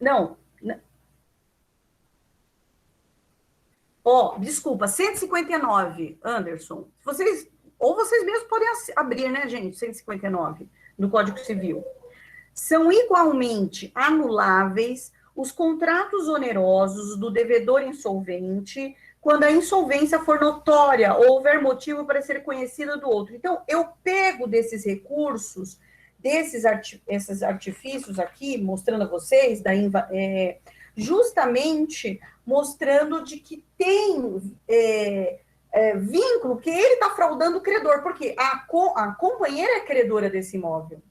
Não, desculpa, 159, Anderson. Vocês mesmos podem abrir, né, gente? 159 do Código Civil. São igualmente anuláveis os contratos onerosos do devedor insolvente quando a insolvência for notória ou houver motivo para ser conhecida do outro. Então, eu pego desses recursos, esses artifícios aqui, mostrando a vocês, justamente mostrando de que tem vínculo, que ele está fraudando o credor, porque a companheira é credora desse imóvel.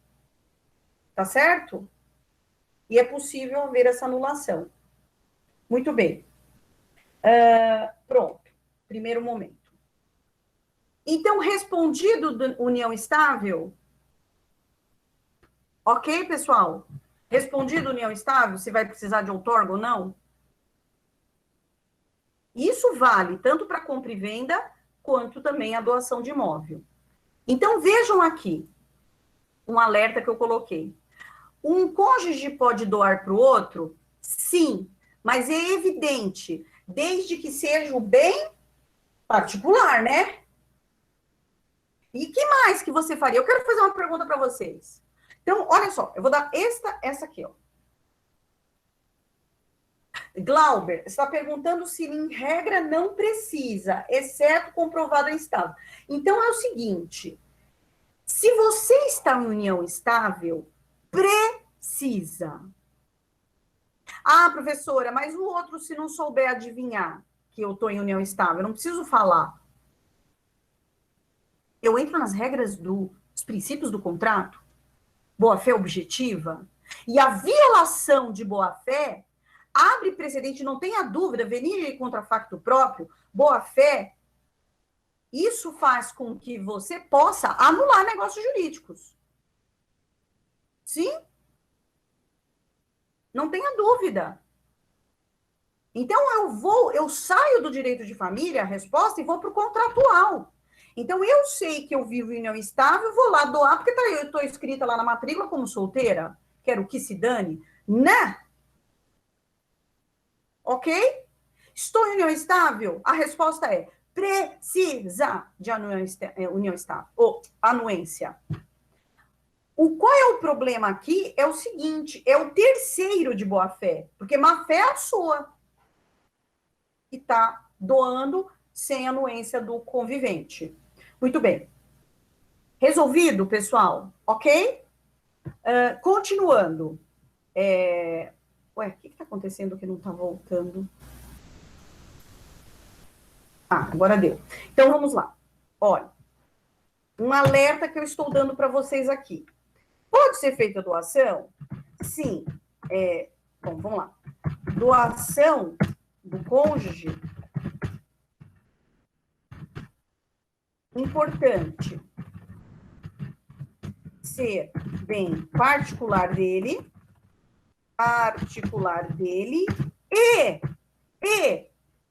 Tá certo? E é possível haver essa anulação. Muito bem. Pronto. Primeiro momento. Então, respondido união estável. Ok, pessoal? Respondido união estável, se vai precisar de outorga ou não? Isso vale tanto para compra e venda, quanto também a doação de imóvel. Então, vejam aqui um alerta que eu coloquei. Um cônjuge pode doar para o outro? Sim, mas é evidente, desde que seja o bem particular, né? E que mais que você faria? Eu quero fazer uma pergunta para vocês. Então, olha só, eu vou dar essa aqui, ó. Glauber, está perguntando se em regra não precisa, exceto comprovado em estado. Então, é o seguinte, se você está em união estável, precisa. Ah, professora, mas o outro, se não souber adivinhar que eu estou em união estável, eu não preciso falar. Eu entro nas regras dos princípios do contrato, boa-fé objetiva. E a violação de boa-fé abre precedente, não tenha dúvida, venir contra facto próprio, boa-fé, isso faz com que você possa anular negócios jurídicos. Sim? Não tenha dúvida. Então, eu saio do direito de família, a resposta, e vou para o contratual. Então, eu sei que eu vivo em união estável, vou lá doar, porque eu estou inscrita lá na matrícula como solteira, quero que se dane, né? Ok? Estou em união estável? A resposta é, precisa de união estável, ou anuência. Qual é o problema aqui? É o seguinte, é o terceiro de boa-fé, porque má-fé é a sua, que está doando sem anuência do convivente. Muito bem. Resolvido, pessoal? Ok? Continuando. Ué, o que está acontecendo que não está voltando? Ah, agora deu. Então, vamos lá. Olha, um alerta que eu estou dando para vocês aqui. Pode ser feita doação? Sim. Bom, vamos lá. Doação do cônjuge. Importante ser bem particular dele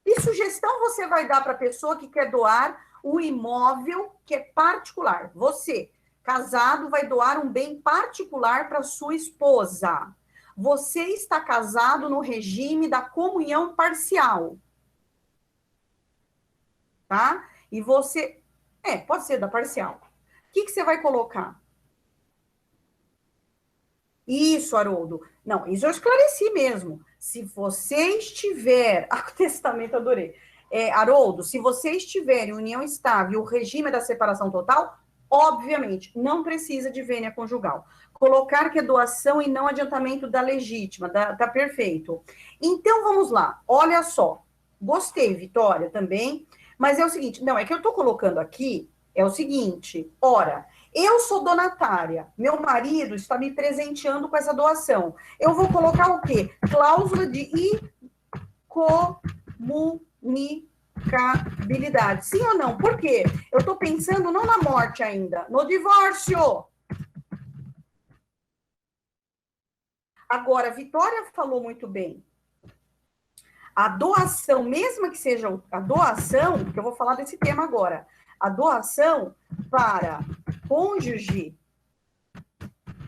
e sugestão você vai dar para a pessoa que quer doar o imóvel que é particular. Você, casado, vai doar um bem particular para sua esposa. Você está casado no regime da comunhão parcial. Tá? E você... pode ser da parcial. O que você vai colocar? Isso, Haroldo. Não, isso eu esclareci mesmo. Se você estiver... Ah, o testamento, adorei. Haroldo, se você estiver em união estável, o regime da separação total, obviamente, não precisa de vênia conjugal. Colocar que é doação e não adiantamento da legítima, tá perfeito. Então, vamos lá. Olha só. Gostei, Vitória, também. Mas é o seguinte, não, é que eu estou colocando aqui, é o seguinte, ora... Eu sou donatária, meu marido está me presenteando com essa doação. Eu vou colocar o quê? Cláusula de incomunicabilidade. Sim ou não? Por quê? Eu estou pensando não na morte ainda, no divórcio. Agora, a Vitória falou muito bem. A doação, mesmo que seja a doação, que eu vou falar desse tema agora, a doação para cônjuge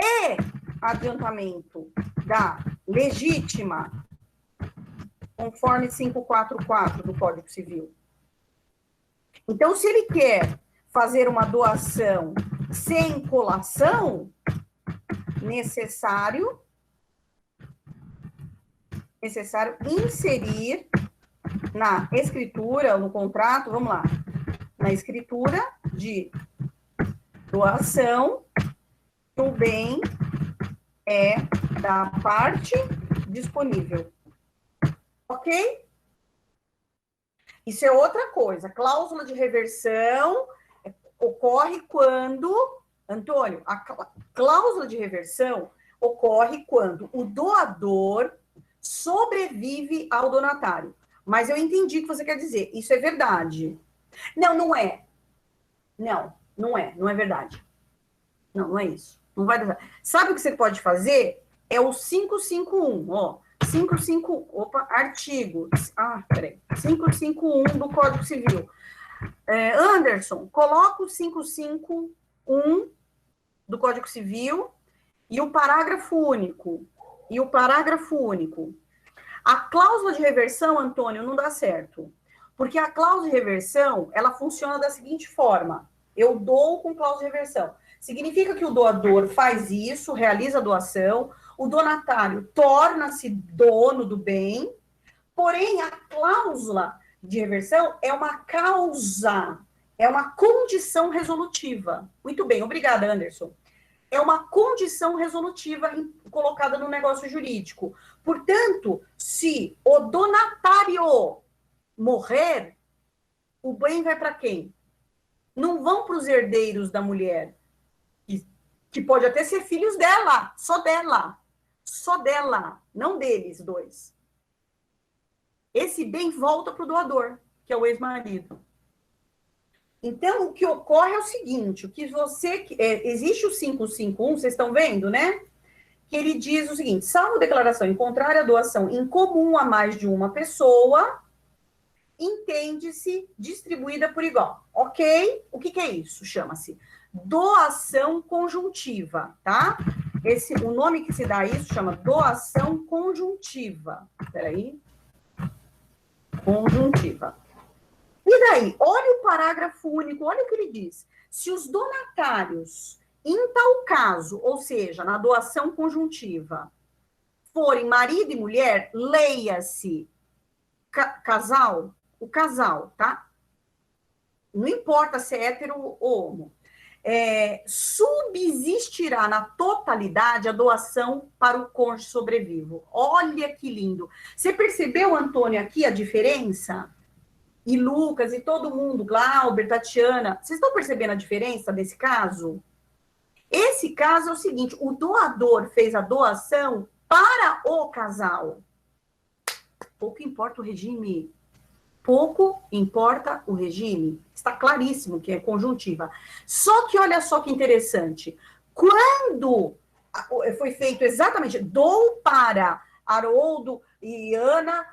e adiantamento da legítima, conforme 544 do Código Civil. Então, se ele quer fazer uma doação sem colação, necessário inserir na escritura, no contrato, vamos lá, na escritura de doação, o bem é da parte disponível. Ok? Isso é outra coisa. Cláusula de reversão ocorre quando... Antônio, a cláusula de reversão ocorre quando o doador sobrevive ao donatário. Mas eu entendi o que você quer dizer. Isso é verdade. Não, não é. Não é verdade. Não é isso. Não vai dar. Sabe o que você pode fazer? É o 551, ó. 55, artigo. Peraí. 551 do Código Civil. Anderson, coloca o 551 do Código Civil e o parágrafo único. A cláusula de reversão, Antônio, não dá certo. Porque a cláusula de reversão, ela funciona da seguinte forma. Eu dou com cláusula de reversão. Significa que o doador faz isso, realiza a doação, o donatário torna-se dono do bem, porém a cláusula de reversão é uma causa, é uma condição resolutiva. Muito bem, obrigada, Anderson. É uma condição resolutiva colocada no negócio jurídico. Portanto, se o donatário morrer, o bem vai para quem? Não vão para os herdeiros da mulher, que pode até ser filhos dela, só dela. só dela, não deles dois. Esse bem volta para o doador, que é o ex-marido. Então, o que ocorre é o seguinte, o que você... existe o 551, vocês estão vendo, né? Que ele diz o seguinte, salvo declaração em contrária à doação em comum a mais de uma pessoa, entende-se distribuída por igual. Ok? O que é isso? Chama-se doação conjuntiva, tá? O nome que se dá a isso chama doação conjuntiva. Peraí. Conjuntiva. E daí? Olha o parágrafo único, olha o que ele diz. Se os donatários, em tal caso, ou seja, na doação conjuntiva, forem marido e mulher, leia-se casal, o casal, tá? Não importa se é hétero ou homo. Subsistirá na totalidade a doação para o cônjuge sobrevivo. Olha que lindo. Você percebeu, Antônio, aqui a diferença? E Lucas, e todo mundo, Glauber, Tatiana, vocês estão percebendo a diferença desse caso? Esse caso é o seguinte, o doador fez a doação para o casal. Pouco importa o regime. Pouco importa o regime. Está claríssimo que é conjuntiva. Só que olha só que interessante. Quando foi feito exatamente, dou para Haroldo e Ana,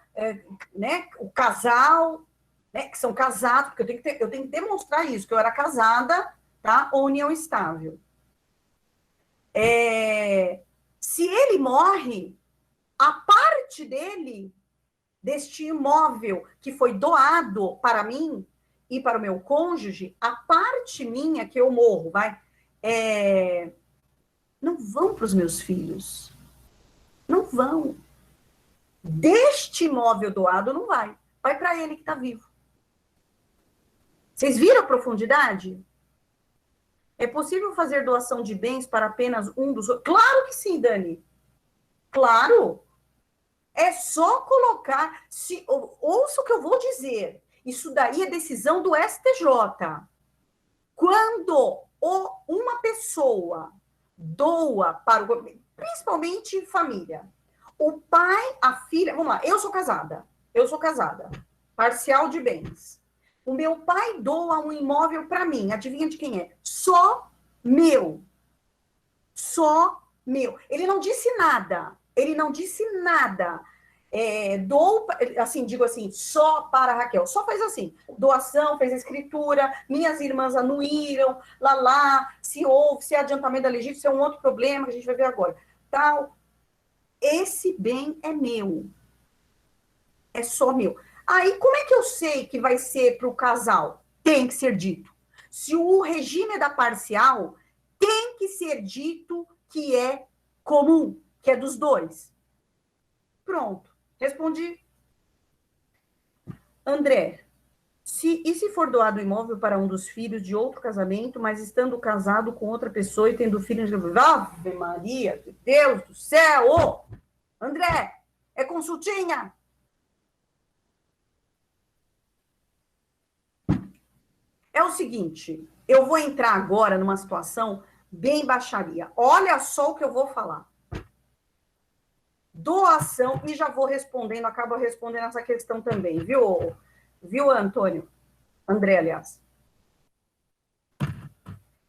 né, o casal, né, que são casados, porque eu tenho que demonstrar isso, que eu era casada, tá? Ou união estável. Se ele morre, a parte dele, deste imóvel que foi doado para mim e para o meu cônjuge, a parte minha que eu morro, não vão para os meus filhos. Não vão. Deste imóvel doado, não vai. Vai para ele que está vivo. Vocês viram a profundidade? É possível fazer doação de bens para apenas um dos outros? Claro que sim, Dani. Claro. É só colocar... ouça o que eu vou dizer. Isso daí é decisão do STJ. Quando uma pessoa doa para o... Principalmente família. O pai, a filha... Vamos lá, eu sou casada. Parcial de bens. O meu pai doa um imóvel para mim. Adivinha de quem é? Só meu. Só meu. Ele não disse nada. Dou, assim, digo assim, só para a Raquel. Só faz assim, doação, fez a escritura, minhas irmãs anuíram, se houve, se é adiantamento da legítima, isso é um outro problema que a gente vai ver agora. Tal. Esse bem é meu. É só meu. Aí, como é que eu sei que vai ser para o casal? Tem que ser dito. Se o regime é da parcial, tem que ser dito que é comum, que é dos dois. Pronto. Respondi. André, e se for doado o imóvel para um dos filhos de outro casamento, mas estando casado com outra pessoa e tendo filho de... Ave Maria, Deus do céu! Ô, André, é consultinha? É o seguinte, eu vou entrar agora numa situação bem baixaria. Olha só o que eu vou falar. Doação, e já vou respondendo, acabo respondendo essa questão também, viu, Antônio? André, aliás.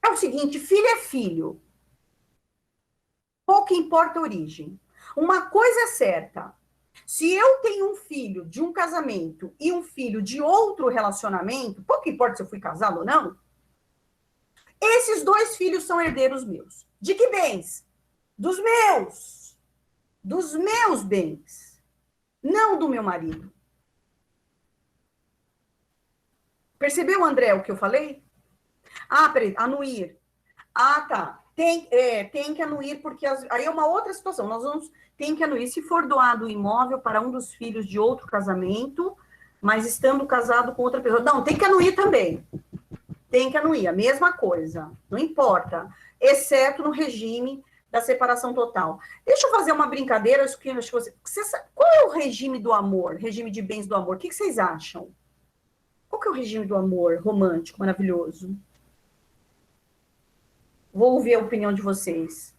É o seguinte, filho é filho. Pouco importa a origem. Uma coisa é certa, se eu tenho um filho de um casamento e um filho de outro relacionamento, pouco importa se eu fui casado ou não, esses dois filhos são herdeiros meus. De que bens? Dos meus. Dos meus bens. Não do meu marido. Percebeu, André, o que eu falei? Ah, peraí, anuir. Ah, tá. Tem que anuir, porque aí é uma outra situação. Tem que anuir. Se for doado o imóvel para um dos filhos de outro casamento, mas estando casado com outra pessoa. Não, tem que anuir também. Tem que anuir, a mesma coisa. Não importa. Exceto no regime da separação total. Deixa eu fazer uma brincadeira. Qual é o regime do amor? Regime de bens do amor? O que vocês acham? Qual que é o regime do amor romântico, maravilhoso? Vou ouvir a opinião de vocês.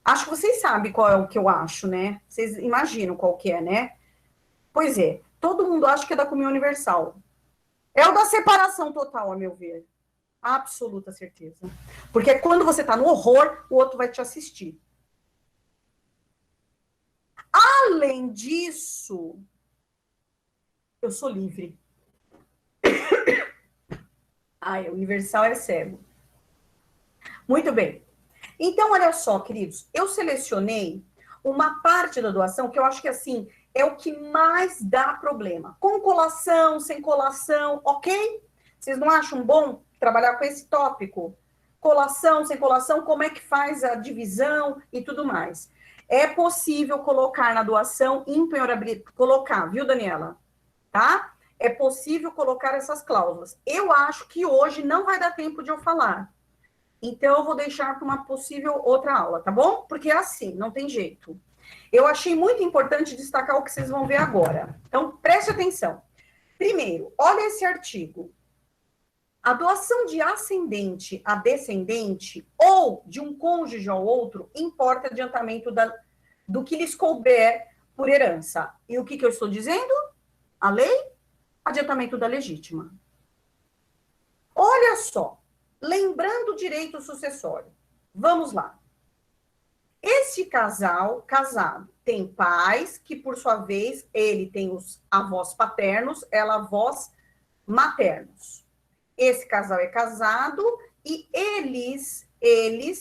Acho que vocês sabem qual é o que eu acho, né? Vocês imaginam qual que é, né? Pois é, todo mundo acha que é da comunhão universal. É o da separação total, a meu ver. Absoluta certeza. Porque quando você tá no horror, o outro vai te assistir. Além disso, eu sou livre. Ai, universal é cego. Muito bem. Então, olha só, queridos, eu selecionei uma parte da doação que eu acho que, assim, é o que mais dá problema. Com colação, sem colação, ok? Vocês não acham bom trabalhar com esse tópico? Colação, sem colação, como é que faz a divisão e tudo mais. É possível colocar na doação impenhorabilidade, colocar, viu, Daniela? Tá? É possível colocar essas cláusulas. Eu acho que hoje não vai dar tempo de eu falar. Então, eu vou deixar para uma possível outra aula, tá bom? Porque é assim, não tem jeito. Eu achei muito importante destacar o que vocês vão ver agora. Então, preste atenção. Primeiro, olha esse artigo. A doação de ascendente a descendente ou de um cônjuge ao outro importa adiantamento do que lhes couber por herança. E o que eu estou dizendo? A lei? Adiantamento da legítima. Olha só. Lembrando o direito sucessório. Vamos lá. Este casal, casado, tem pais que, por sua vez, ele tem os avós paternos, ela avós maternos. Esse casal é casado e eles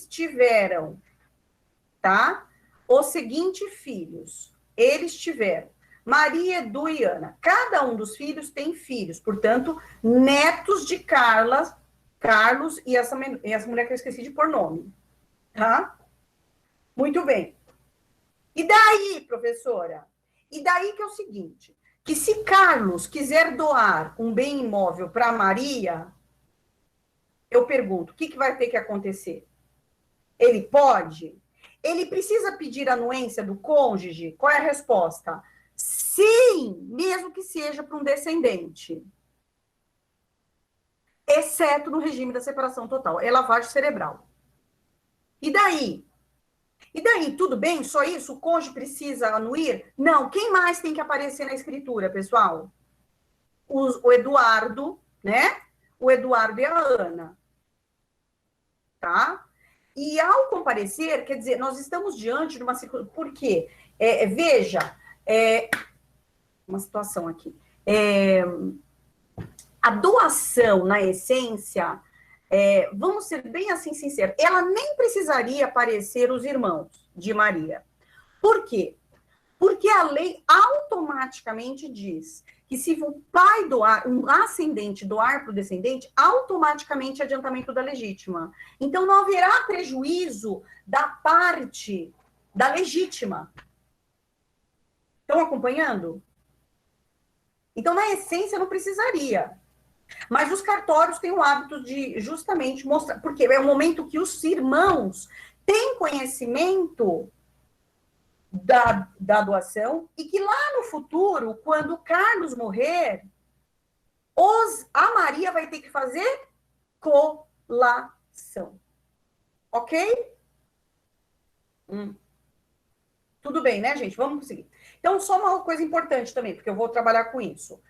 tiveram, tá? Os seguintes filhos. Eles tiveram Maria, Edu e Ana. Cada um dos filhos tem filhos, portanto, netos de Carlos e essa mulher que eu esqueci de pôr nome, tá? Muito bem. E daí, professora? E daí que é o seguinte, que se Carlos quiser doar um bem imóvel para Maria, eu pergunto, o que vai ter que acontecer? Ele pode? Ele precisa pedir a anuência do cônjuge? Qual é a resposta? Sim, mesmo que seja para um descendente. Exceto no regime da separação total, é lavagem cerebral. E daí? E daí, tudo bem? Só isso? O cônjuge precisa anuir? Não. Quem mais tem que aparecer na escritura, pessoal? O Eduardo, né? O Eduardo e a Ana. Tá? E ao comparecer, quer dizer, nós estamos diante de uma circunstância. Por quê? Veja, uma situação aqui. A doação, na essência, vamos ser bem assim sinceros, ela nem precisaria aparecer os irmãos de Maria. Por quê? Porque a lei automaticamente diz que se o pai doar, um ascendente doar para o descendente, automaticamente é adiantamento da legítima. Então, não haverá prejuízo da parte da legítima. Estão acompanhando? Então, na essência, não precisaria. Mas os cartórios têm o hábito de justamente mostrar, porque é o momento que os irmãos têm conhecimento da doação, e que lá no futuro, quando o Carlos morrer, a Maria vai ter que fazer colação. Ok? Tudo bem, né, gente? Vamos seguir. Então, só uma coisa importante também, porque eu vou trabalhar com isso.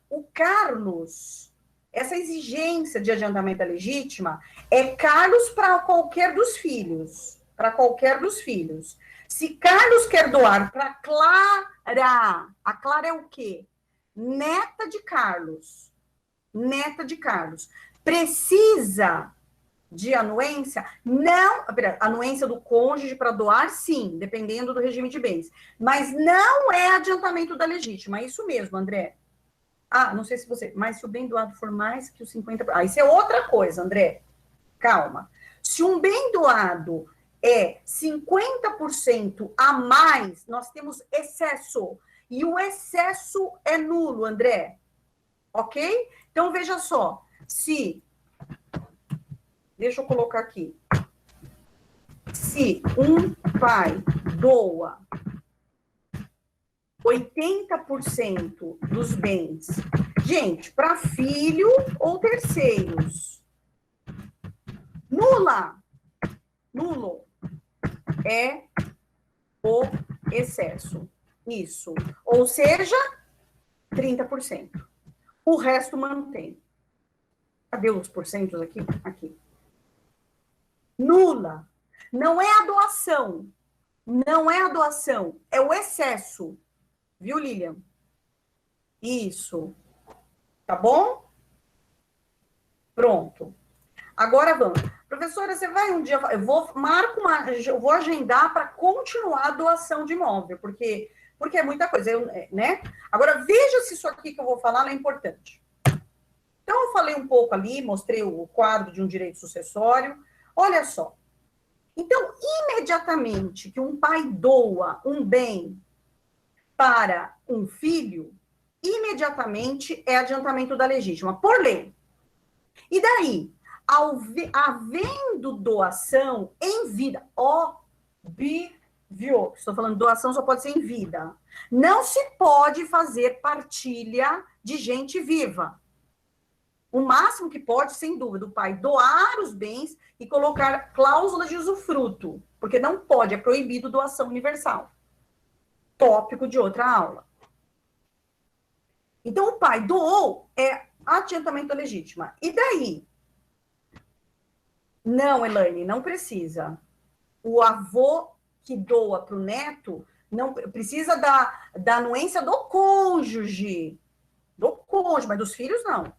O Carlos, essa exigência de adiantamento da legítima, é Carlos para qualquer dos filhos. Para qualquer dos filhos. Se Carlos quer doar para Clara, a Clara é o quê? Neta de Carlos. Neta de Carlos. Precisa de anuência? Não, anuência do cônjuge para doar, sim, dependendo do regime de bens. Mas não é adiantamento da legítima, é isso mesmo, André. Não sei se você... Mas se o bem doado for mais que os 50%... isso é outra coisa, André. Calma. Se um bem doado é 50% a mais, nós temos excesso. E o excesso é nulo, André. Ok? Então, veja só. Deixa eu colocar aqui. Se um pai doa 80% dos bens, gente, para filho ou terceiros, nulo. é o excesso. Isso. Ou seja, 30%. O resto mantém. Cadê os porcentos aqui? Aqui. Nula. Não é a doação. Não é a doação. É o excesso. Viu, Lilian? Isso. Tá bom? Pronto. Agora vamos. Professora, você vai um dia... Eu vou agendar para continuar a doação de imóvel, porque é muita coisa, né? Agora, veja se isso aqui que eu vou falar não é importante. Então, eu falei um pouco ali, mostrei o quadro de um direito sucessório. Olha só. Então, imediatamente que um pai doa um bem para um filho, imediatamente é adiantamento da legítima, por lei. E daí, havendo doação em vida, óbvio, estou falando doação só pode ser em vida, não se pode fazer partilha de gente viva. O máximo que pode, sem dúvida, o pai doar os bens e colocar cláusulas de usufruto, porque não pode, é proibido doação universal. Tópico de outra aula. Então, o pai doou, é adiantamento legítima. E daí? Não, Elaine, não precisa. O avô que doa para o neto não precisa da anuência do cônjuge. Do cônjuge, mas dos filhos não.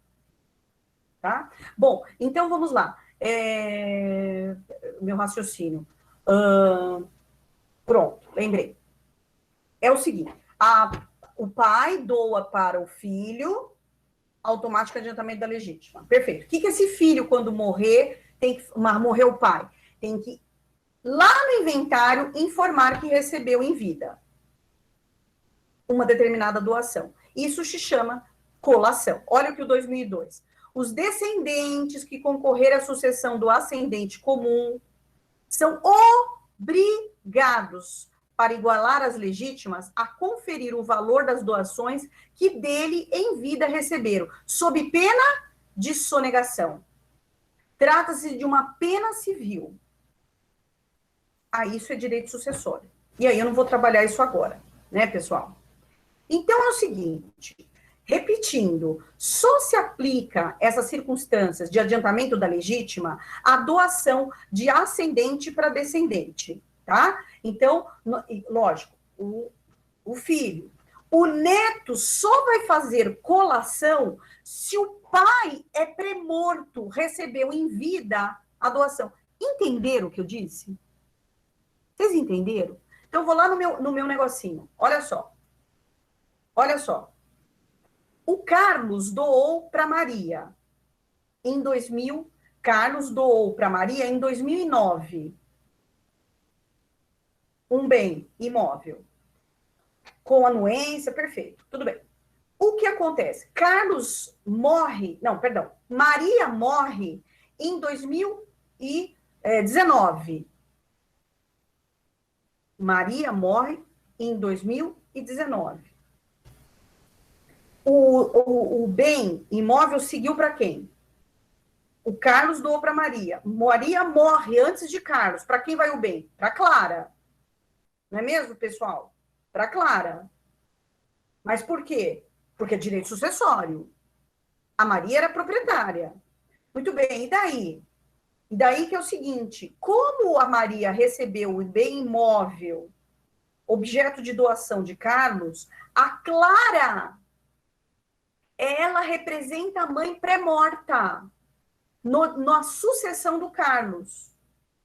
Tá? Bom, então vamos lá. Meu raciocínio. Pronto, lembrei. É o seguinte: o pai doa para o filho, automático adiantamento da legítima. Perfeito. O que esse filho, quando morrer, morreu o pai? Tem que, lá no inventário, informar que recebeu em vida uma determinada doação. Isso se chama colação. Olha o que o 2002. Os descendentes que concorrerem à sucessão do ascendente comum são obrigados, para igualar as legítimas, a conferir o valor das doações que dele em vida receberam, sob pena de sonegação. Trata-se de uma pena civil. Isso é direito sucessório. E aí eu não vou trabalhar isso agora, né, pessoal? Então é o seguinte, repetindo, só se aplica essas circunstâncias de adiantamento da legítima à doação de ascendente para descendente, tá? Então, lógico, o filho. O neto só vai fazer colação se o pai é premorto, recebeu em vida a doação. Entenderam o que eu disse? Vocês entenderam? Então, eu vou lá no meu negocinho. Olha só. Olha só. O Carlos doou para Maria em 2000. Carlos doou para Maria em 2009 um bem imóvel com anuência, perfeito, tudo bem. O que acontece? Carlos morre, não, perdão, Maria morre em 2019. Maria morre em 2019. O bem imóvel seguiu para quem? O Carlos doou para Maria. Maria morre antes de Carlos. Para quem vai o bem? Para Clara. Não é mesmo, pessoal? Para Clara. Mas por quê? Porque é direito sucessório. A Maria era proprietária. Muito bem, e daí? E daí que é o seguinte, como a Maria recebeu o bem imóvel, objeto de doação de Carlos, a Clara, ela representa a mãe pré-morta na sucessão do Carlos.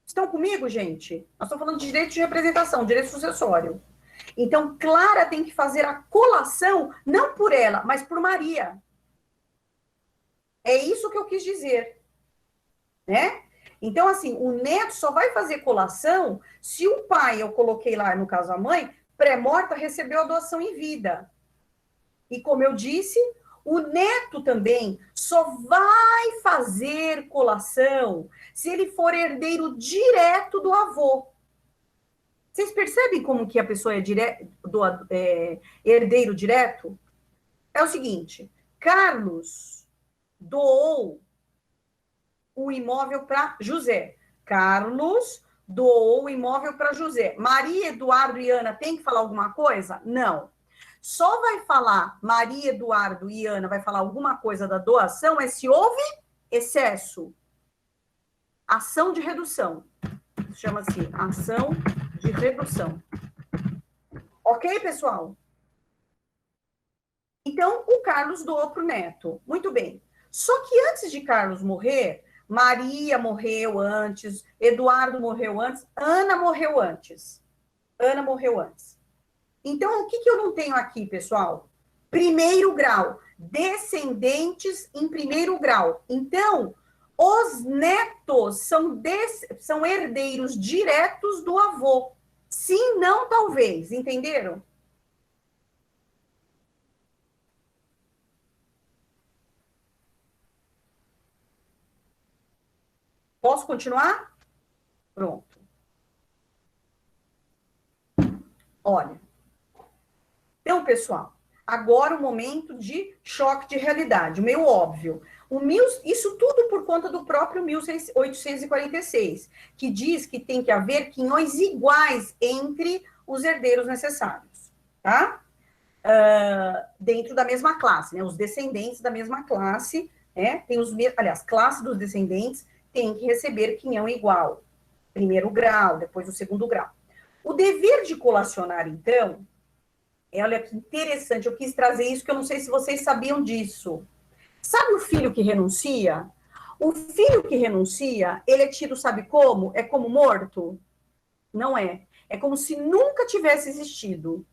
Estão comigo, gente? Nós estamos falando de direito de representação, direito sucessório. Então, Clara tem que fazer a colação, não por ela, mas por Maria. É isso que eu quis dizer. Né? Então, assim, o neto só vai fazer colação se o pai, eu coloquei lá, no caso a mãe, pré-morta, recebeu a doação em vida. E como eu disse, o neto também só vai fazer colação se ele for herdeiro direto do avô. Vocês percebem como que a pessoa é herdeiro direto? É o seguinte, Carlos doou o imóvel para José. Carlos doou o imóvel para José. Maria, Eduardo e Ana tem que falar alguma coisa? Não. Só vai falar Maria, Eduardo e Ana, vai falar alguma coisa da doação se houve excesso. Ação de redução. Chama-se ação de redução. Ok, pessoal? Então, o Carlos doou para o neto. Muito bem. Só que antes de Carlos morrer, Maria morreu antes, Eduardo morreu antes, Ana morreu antes. Ana morreu antes. Então, o que eu não tenho aqui, pessoal? Primeiro grau. Descendentes em primeiro grau. Então, os netos são herdeiros diretos do avô. Sim, não, talvez. Entenderam? Posso continuar? Pronto. Olha. Então, pessoal, agora o momento de choque de realidade, meio óbvio. Isso tudo por conta do próprio 1846, que diz que tem que haver quinhões iguais entre os herdeiros necessários, tá? Dentro da mesma classe, né? Os descendentes da mesma classe, né? Aliás, classe dos descendentes tem que receber quinhão igual. Primeiro grau, depois o segundo grau. O dever de colacionar, então, olha que interessante, eu quis trazer isso, que eu não sei se vocês sabiam disso. Sabe o filho que renuncia? O filho que renuncia, ele é tido, sabe como? É como morto? Não é. É como se nunca tivesse existido.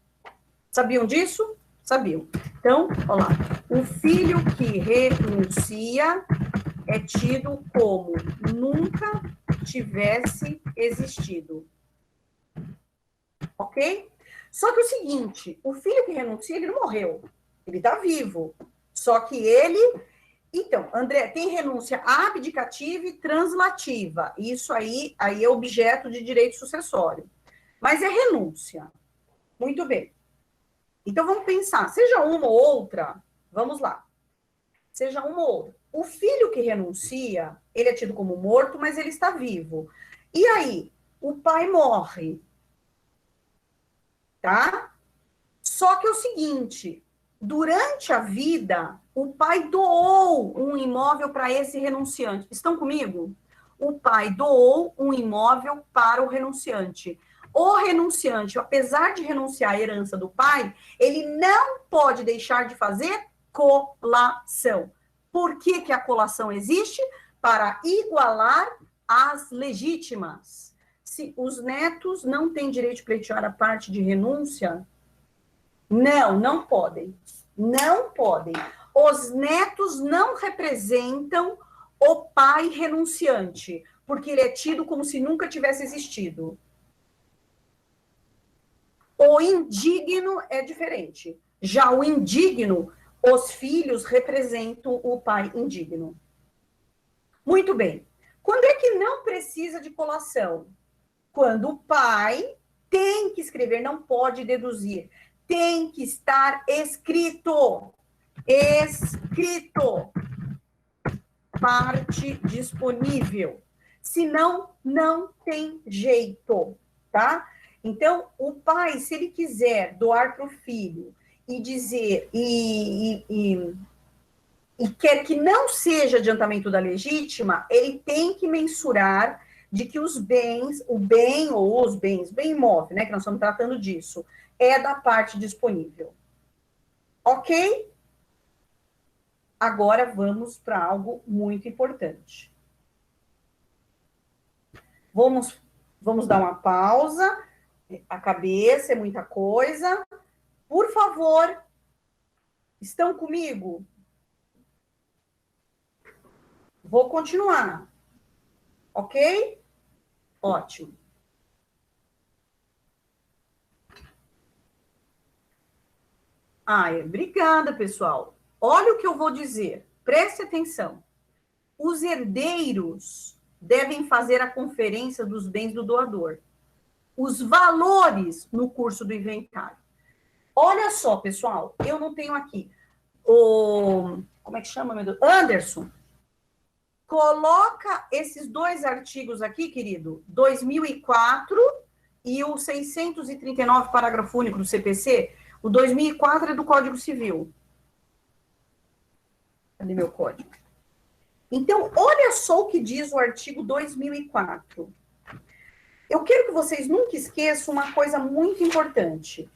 Sabiam disso? Sabiam. Então, olha lá. O filho que renuncia é tido como nunca tivesse existido. Ok? Só que o seguinte, o filho que renuncia, ele não morreu. Ele está vivo. Só que ele... Então, André, tem renúncia abdicativa e translativa. Isso aí é objeto de direito sucessório. Mas é renúncia. Muito bem. Então, vamos pensar. Seja uma ou outra, vamos lá. Seja uma ou outra. O filho que renuncia, ele é tido como morto, mas ele está vivo. E aí, o pai morre. Tá? Só que é o seguinte, durante a vida, o pai doou um imóvel para esse renunciante. Estão comigo? O pai doou um imóvel para o renunciante. O renunciante, apesar de renunciar à herança do pai, ele não pode deixar de fazer colação. Por que que a colação existe? Para igualar as legítimas. Se os netos não têm direito de pleitear a parte de renúncia, não podem. Não podem. Os netos não representam o pai renunciante, porque ele é tido como se nunca tivesse existido. O indigno é diferente. Já o indigno, os filhos representam o pai indigno. Muito bem. Quando é que não precisa de colação? Quando o pai tem que escrever, não pode deduzir. Tem que estar escrito. Escrito. Parte disponível. Senão, não tem jeito, tá? Então, o pai, se ele quiser doar para o filho e dizer, e quer que não seja adiantamento da legítima, ele tem que mensurar de que os bens, o bem ou os bens, bem imóvel, né, que nós estamos tratando disso, é da parte disponível. Ok? Agora vamos para algo muito importante. Vamos dar uma pausa. A cabeça é muita coisa. Por favor, estão comigo? Vou continuar. Ok? Ótimo. Obrigada, pessoal. Olha o que eu vou dizer. Preste atenção. Os herdeiros devem fazer a conferência dos bens do doador. Os valores no curso do inventário. Olha só, pessoal, eu não tenho aqui como é que chama, meu Deus? Anderson. Coloca esses dois artigos aqui, querido, 2004 e o 639, parágrafo único do CPC. O 2004 é do Código Civil. Cadê meu código? Então, olha só o que diz o artigo 2004. Eu quero que vocês nunca esqueçam uma coisa muito importante.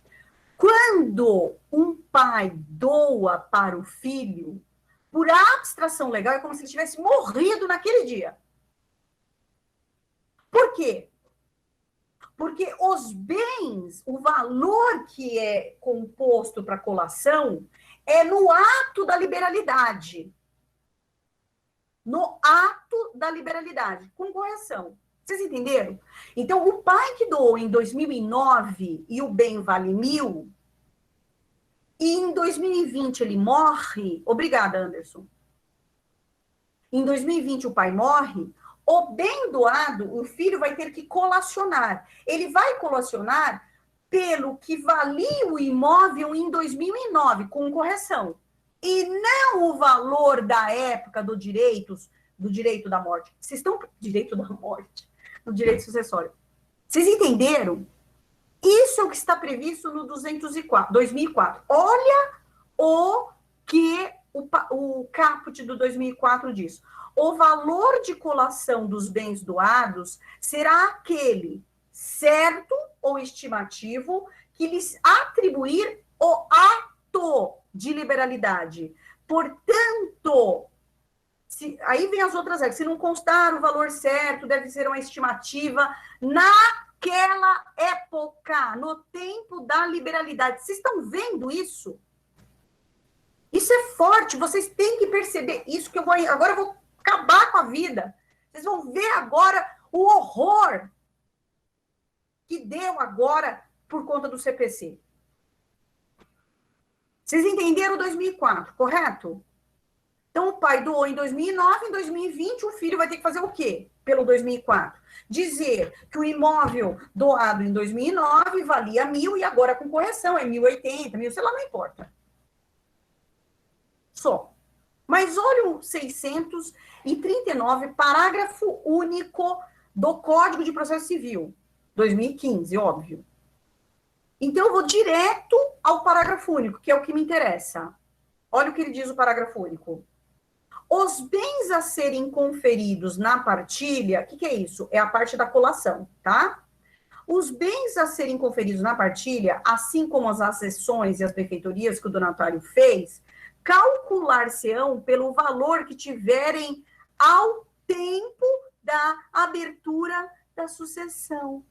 Quando um pai doa para o filho, por abstração legal, é como se ele tivesse morrido naquele dia. Por quê? Porque os bens, o valor que é composto para a colação é no ato da liberalidade. No ato da liberalidade, com correção. Vocês entenderam? Então, o pai que doou em 2009 e o bem vale 1.000, e em 2020 ele morre. Obrigada, Anderson. Em 2020 o pai morre. O bem doado, o filho vai ter que colacionar. Ele vai colacionar pelo que valia o imóvel em 2009, com correção. E não o valor da época do direito da morte. Vocês estão... Direito da morte. Do direito sucessório. Vocês entenderam? Isso é o que está previsto no 2004. Olha o que o caput do 2004 diz. O valor de colação dos bens doados será aquele certo ou estimativo que lhes atribuir o ato de liberalidade. Portanto, aí vem as outras regras. Se não constar o valor certo, deve ser uma estimativa naquela época, no tempo da liberalidade. Vocês estão vendo isso? Isso é forte. Vocês têm que perceber isso que agora eu vou acabar com a vida. Vocês vão ver agora o horror que deu agora por conta do CPC. Vocês entenderam 2004, correto? Então, o pai doou em 2009, em 2020, o filho vai ter que fazer o quê? Pelo 2004. Dizer que o imóvel doado em 2009 valia 1.000 e agora com correção é 1.080, 1.000, sei lá, não importa. Só. Mas olha o 639, parágrafo único do Código de Processo Civil, 2015, óbvio. Então, eu vou direto ao parágrafo único, que é o que me interessa. Olha o que ele diz o parágrafo único. Os bens a serem conferidos na partilha, o que é isso? É a parte da colação, tá? Os bens a serem conferidos na partilha, assim como as acessões e as benfeitorias que o donatário fez, calcular-se-ão pelo valor que tiverem ao tempo da abertura da sucessão.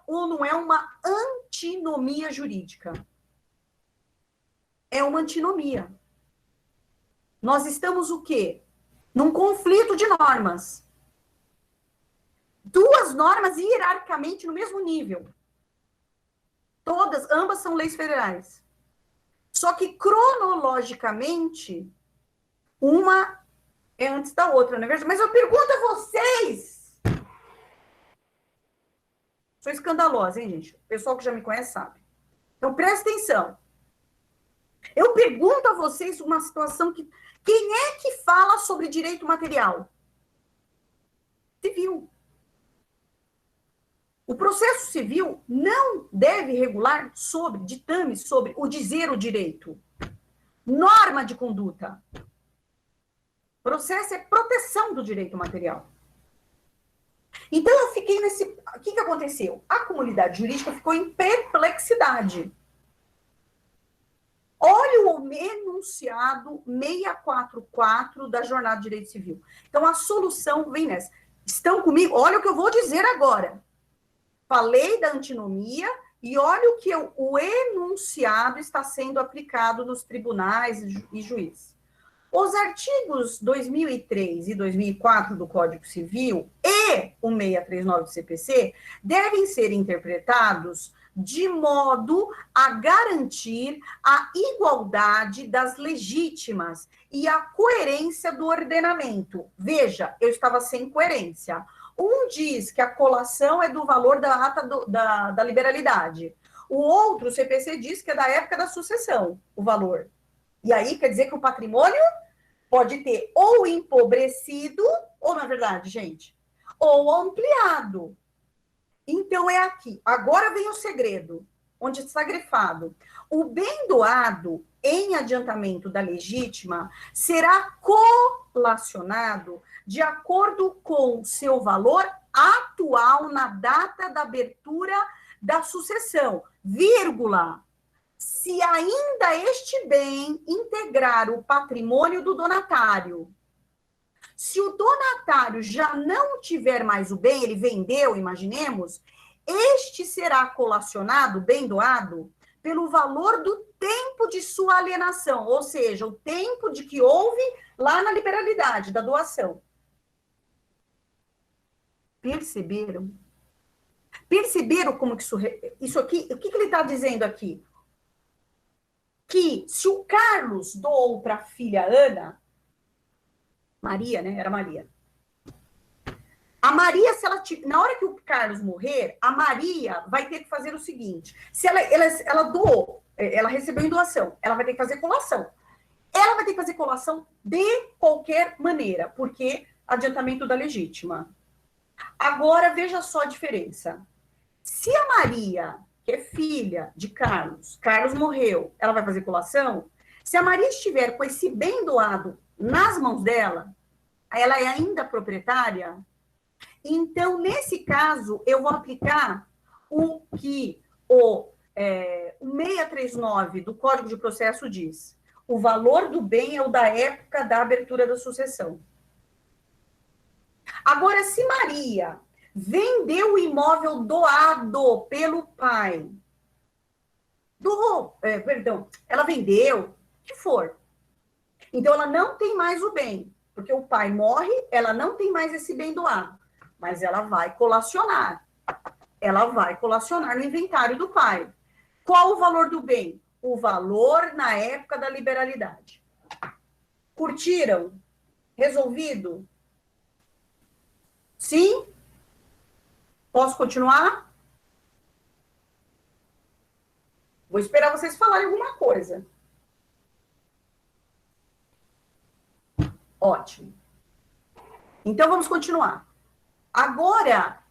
Ou não é uma antinomia jurídica? É uma antinomia. Nós estamos o quê? Num conflito de normas. Duas normas hierarquicamente no mesmo nível. Ambas são leis federais. Só que cronologicamente, uma é antes da outra, não é verdade? Mas eu pergunto a vocês. Sou escandalosa, hein, gente? O pessoal que já me conhece sabe. Então, presta atenção. Eu pergunto a vocês uma situação que... Quem é que fala sobre direito material? Civil. O processo civil não deve regular ditames sobre o dizer o direito. Norma de conduta. Processo é proteção do direito material. Então, eu fiquei nesse... O que aconteceu? A comunidade jurídica ficou em perplexidade. Olha o enunciado 644 da Jornada de Direito Civil. Então, a solução vem nessa. Estão comigo? Olha o que eu vou dizer agora. Falei da antinomia e olha o que o enunciado está sendo aplicado nos tribunais e juízes. Os artigos 2003 e 2004 do Código Civil e o 639 do CPC devem ser interpretados de modo a garantir a igualdade das legítimas e a coerência do ordenamento. Veja, eu estava sem coerência. Um diz que a colação é do valor da ata da liberalidade. O outro, o CPC, diz que é da época da sucessão, o valor. E aí quer dizer que o patrimônio pode ter ou empobrecido, ou na verdade, gente, ou ampliado. Então, é aqui. Agora vem o segredo, onde está grifado. O bem doado em adiantamento da legítima será colacionado de acordo com seu valor atual na data da abertura da sucessão, vírgula, se ainda este bem integrar o patrimônio do donatário. Se o donatário já não tiver mais o bem, ele vendeu, imaginemos, este será colacionado, bem doado, pelo valor do tempo de sua alienação, ou seja, o tempo de que houve lá na liberalidade da doação. Perceberam? Perceberam como que isso aqui, o que ele está dizendo aqui? Que se o Carlos doou para a filha Ana, Maria, né? Era Maria. A Maria, se ela na hora que o Carlos morrer, a Maria vai ter que fazer o seguinte: se ela doou, ela recebeu em doação, ela vai ter que fazer colação. Ela vai ter que fazer colação de qualquer maneira, porque adiantamento da legítima. Agora, veja só a diferença. Se a Maria, que é filha de Carlos, Carlos morreu, ela vai fazer colação. Se a Maria estiver com esse bem doado nas mãos dela, ela é ainda proprietária. Então, nesse caso, eu vou aplicar o que o 639 do Código de Processo diz. O valor do bem é o da época da abertura da sucessão. Agora, se Maria vendeu o imóvel doado pelo pai, ela vendeu, o que for. Então, ela não tem mais o bem, porque o pai morre, ela não tem mais esse bem doado, mas ela vai colacionar. Ela vai colacionar no inventário do pai. Qual o valor do bem? O valor na época da liberalidade. Curtiram? Resolvido? Sim? Posso continuar? Vou esperar vocês falarem alguma coisa. Ótimo. Então, vamos continuar. Agora,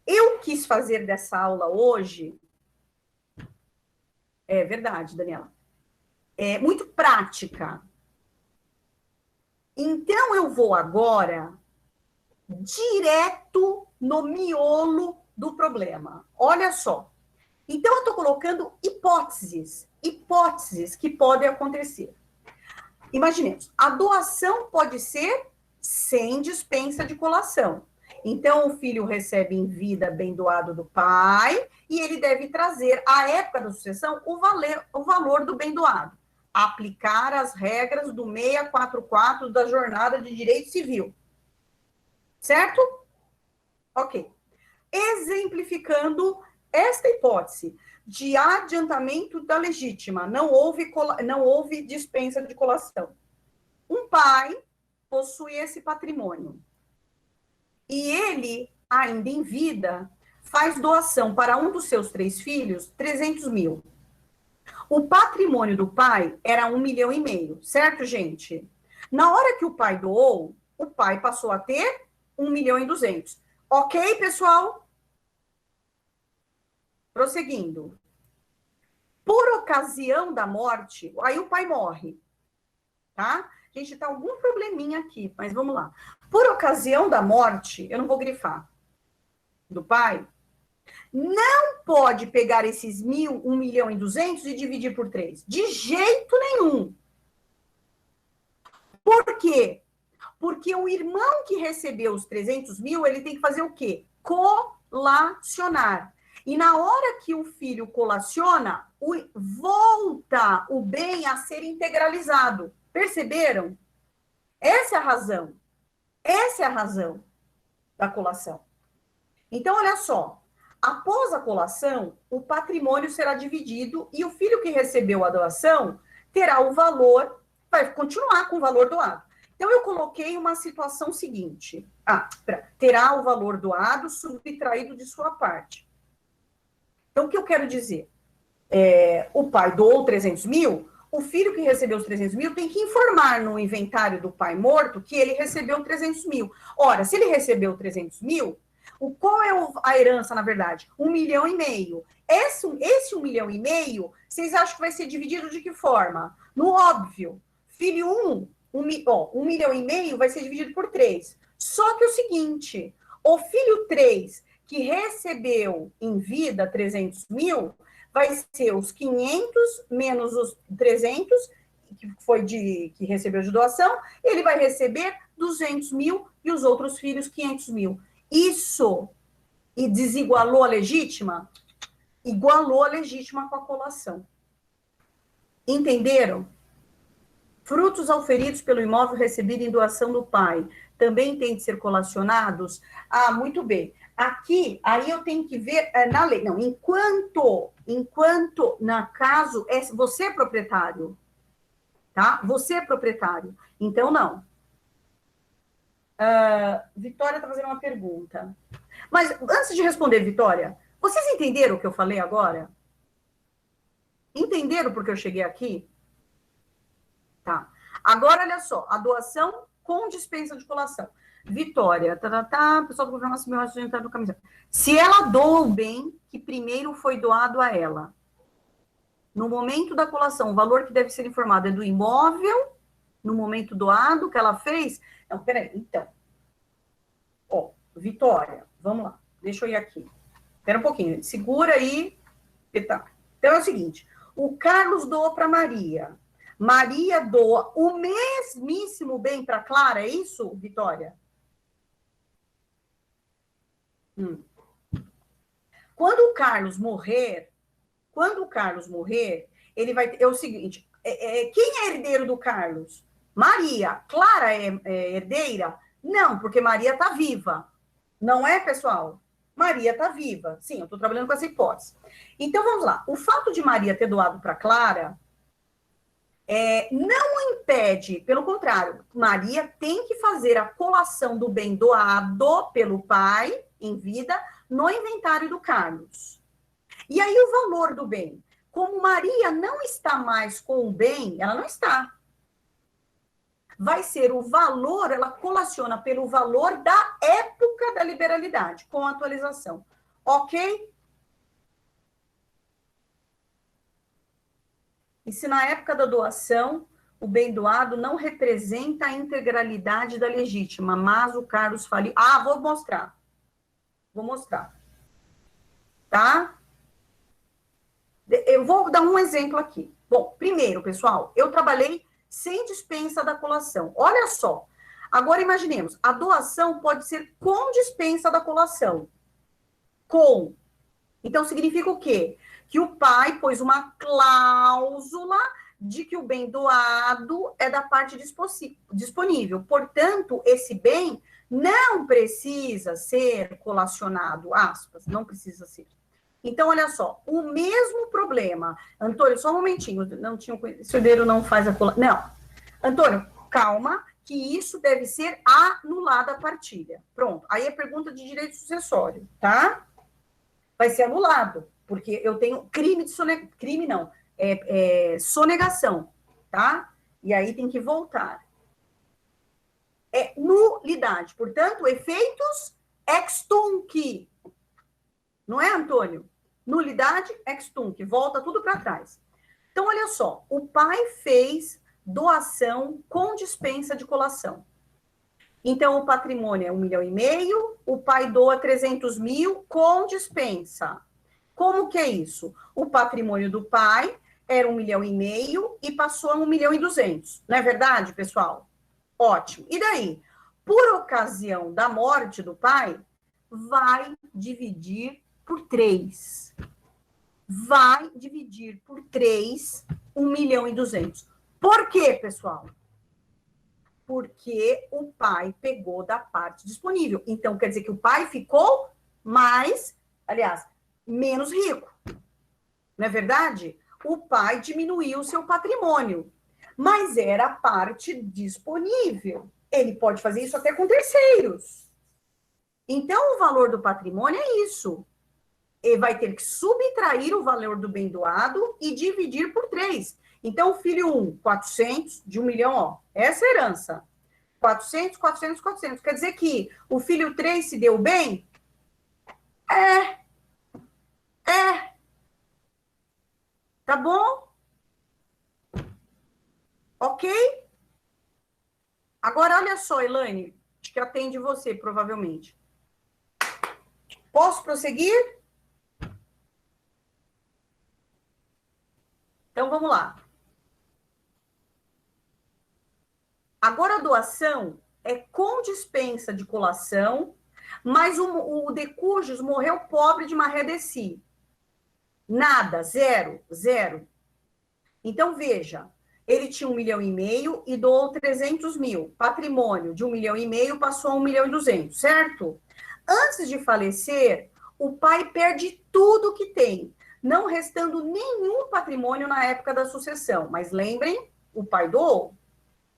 eu quis fazer dessa aula hoje... É verdade, Daniela. É muito prática. Então, eu vou agora direto no miolo do problema. Olha só. Então, eu estou colocando hipóteses que podem acontecer. Imaginemos, a doação pode ser sem dispensa de colação. Então, o filho recebe em vida bem doado do pai e ele deve trazer, à época da sucessão, o valor do bem doado. Aplicar as regras do 644 da Jornada de Direito Civil. Certo? Ok. Exemplificando esta hipótese de adiantamento da legítima, não houve dispensa de colação. Um pai possui esse patrimônio. E ele, ainda em vida, faz doação para um dos seus 3 filhos, 300 mil. O patrimônio do pai era 1,5 milhão, certo, gente? Na hora que o pai doou, o pai passou a ter 1,2 milhão. Ok, pessoal? Prosseguindo. Por ocasião da morte, aí o pai morre, tá? Gente, tá algum probleminha aqui, mas vamos lá. Por ocasião da morte, eu não vou grifar, do pai, não pode pegar esses 1,2 milhão e dividir por 3. De jeito nenhum. Por quê? Porque o irmão que recebeu os 300 mil, ele tem que fazer o quê? Colacionar. E na hora que o filho colaciona, volta o bem a ser integralizado. Perceberam? Essa é a razão. Essa é a razão da colação. Então, olha só. Após a colação, o patrimônio será dividido e o filho que recebeu a doação terá o valor, vai continuar com o valor doado. Então, eu coloquei uma situação seguinte. Terá o valor doado subtraído de sua parte. Então, o que eu quero dizer? O pai doou 300 mil, o filho que recebeu os 300 mil tem que informar no inventário do pai morto que ele recebeu 300 mil. Ora, se ele recebeu 300 mil, qual é a herança, na verdade? 1,5 milhão. Esse 1,5 milhão, vocês acham que vai ser dividido de que forma? No óbvio, filho 1,5 milhão vai ser dividido por 3. Só que o seguinte, o filho 3, que recebeu em vida 300 mil, vai ser os 500 menos os 300, que recebeu de doação, ele vai receber 200 mil e os outros filhos 500 mil. Isso e desigualou a legítima? Igualou a legítima com a colação. Entenderam? Frutos auferidos pelo imóvel recebido em doação do pai também têm de ser colacionados? Ah, muito bem. Aqui, aí eu tenho que ver na lei. Não, enquanto na caso, você é proprietário, tá? Você é proprietário. Então, não. Vitória está fazendo uma pergunta. Mas, antes de responder, Vitória, vocês entenderam o que eu falei agora? Entenderam porque eu cheguei aqui? Tá. Agora, olha só, a doação com dispensa de colação. Vitória, pessoal do governo assumiu a entrar no caminho. Se ela doa o bem que primeiro foi doado a ela, no momento da colação, o valor que deve ser informado é do imóvel, no momento doado que ela fez. Não, peraí, então. Ó, Vitória, vamos lá, deixa eu ir aqui. Espera um pouquinho, segura aí. Tá. Então é o seguinte, o Carlos doa para Maria. Maria doa o mesmíssimo bem para Clara, é isso, Vitória? Quando o Carlos morrer, ele vai ter, é o seguinte, quem é herdeiro do Carlos? Maria. Clara é herdeira? Não, porque Maria está viva. Não é, pessoal? Maria está viva. Sim, eu estou trabalhando com essa hipótese. Então, vamos lá. O fato de Maria ter doado para Clara não impede, pelo contrário, Maria tem que fazer a colação do bem doado pelo pai em vida no inventário do Carlos. E aí o valor do bem? Como Maria não está mais com o bem, ela não está. Vai ser o valor, ela colaciona pelo valor da época da liberalidade, com atualização. Ok? E se na época da doação, o bem doado não representa a integralidade da legítima, mas o Carlos faliu. Ah, vou mostrar. Vou mostrar. Tá? Eu vou dar um exemplo aqui. Bom, primeiro, pessoal, eu trabalhei sem dispensa da colação. Olha só. Agora, imaginemos, a doação pode ser com dispensa da colação. Com. Então, significa o quê? Que o pai pôs uma cláusula de que o bem doado é da parte disponível. Portanto, esse bem não precisa ser colacionado, aspas, não precisa ser. Então, olha só, o mesmo problema. Antônio, só um momentinho, não tinha esse herdeiro não faz a colação. Não. Antônio, calma, que isso deve ser anulada a partilha. Pronto. Aí é pergunta de direito sucessório, tá? Vai ser anulado, porque eu tenho crime de sonegação. Crime não, sonegação, tá? E aí tem que voltar. É nulidade. Portanto, efeitos ex tunc. Não é, Antônio? Nulidade ex tunc. Volta tudo para trás. Então, olha só. O pai fez doação com dispensa de colação. Então, o patrimônio é 1,5 milhão, o pai doa 300 mil com dispensa. Como que é isso? O patrimônio do pai era 1,5 milhão e passou a 1,2 milhão. Não é verdade, pessoal? Ótimo. E daí? Por ocasião da morte do pai, vai dividir por 3. Vai dividir por 3, 1,2 milhão. Por quê, pessoal? Porque o pai pegou da parte disponível. Então, quer dizer que o pai ficou mais, aliás, menos rico. Não é verdade? O pai diminuiu o seu patrimônio, mas era a parte disponível. Ele pode fazer isso até com terceiros. Então, o valor do patrimônio é isso. Ele vai ter que subtrair o valor do bem doado e dividir por 3. Então, o filho 1, 400, de 1 milhão, ó, essa é a herança. 400, 400, 400. Quer dizer que o filho 3 se deu bem? É, é. Tá bom? Ok? Agora, olha só, Elaine, acho que atende você, provavelmente. Posso prosseguir? Então, vamos lá. Agora, a doação é com dispensa de colação, mas o de cujos morreu pobre de maré de si. Nada, zero, zero. Então, veja, ele tinha 1,5 milhão e doou 300 mil. Patrimônio de 1,5 milhão passou a 1,2 milhão, certo? Antes de falecer, o pai perde tudo que tem, não restando nenhum patrimônio na época da sucessão. Mas lembrem, o pai doou.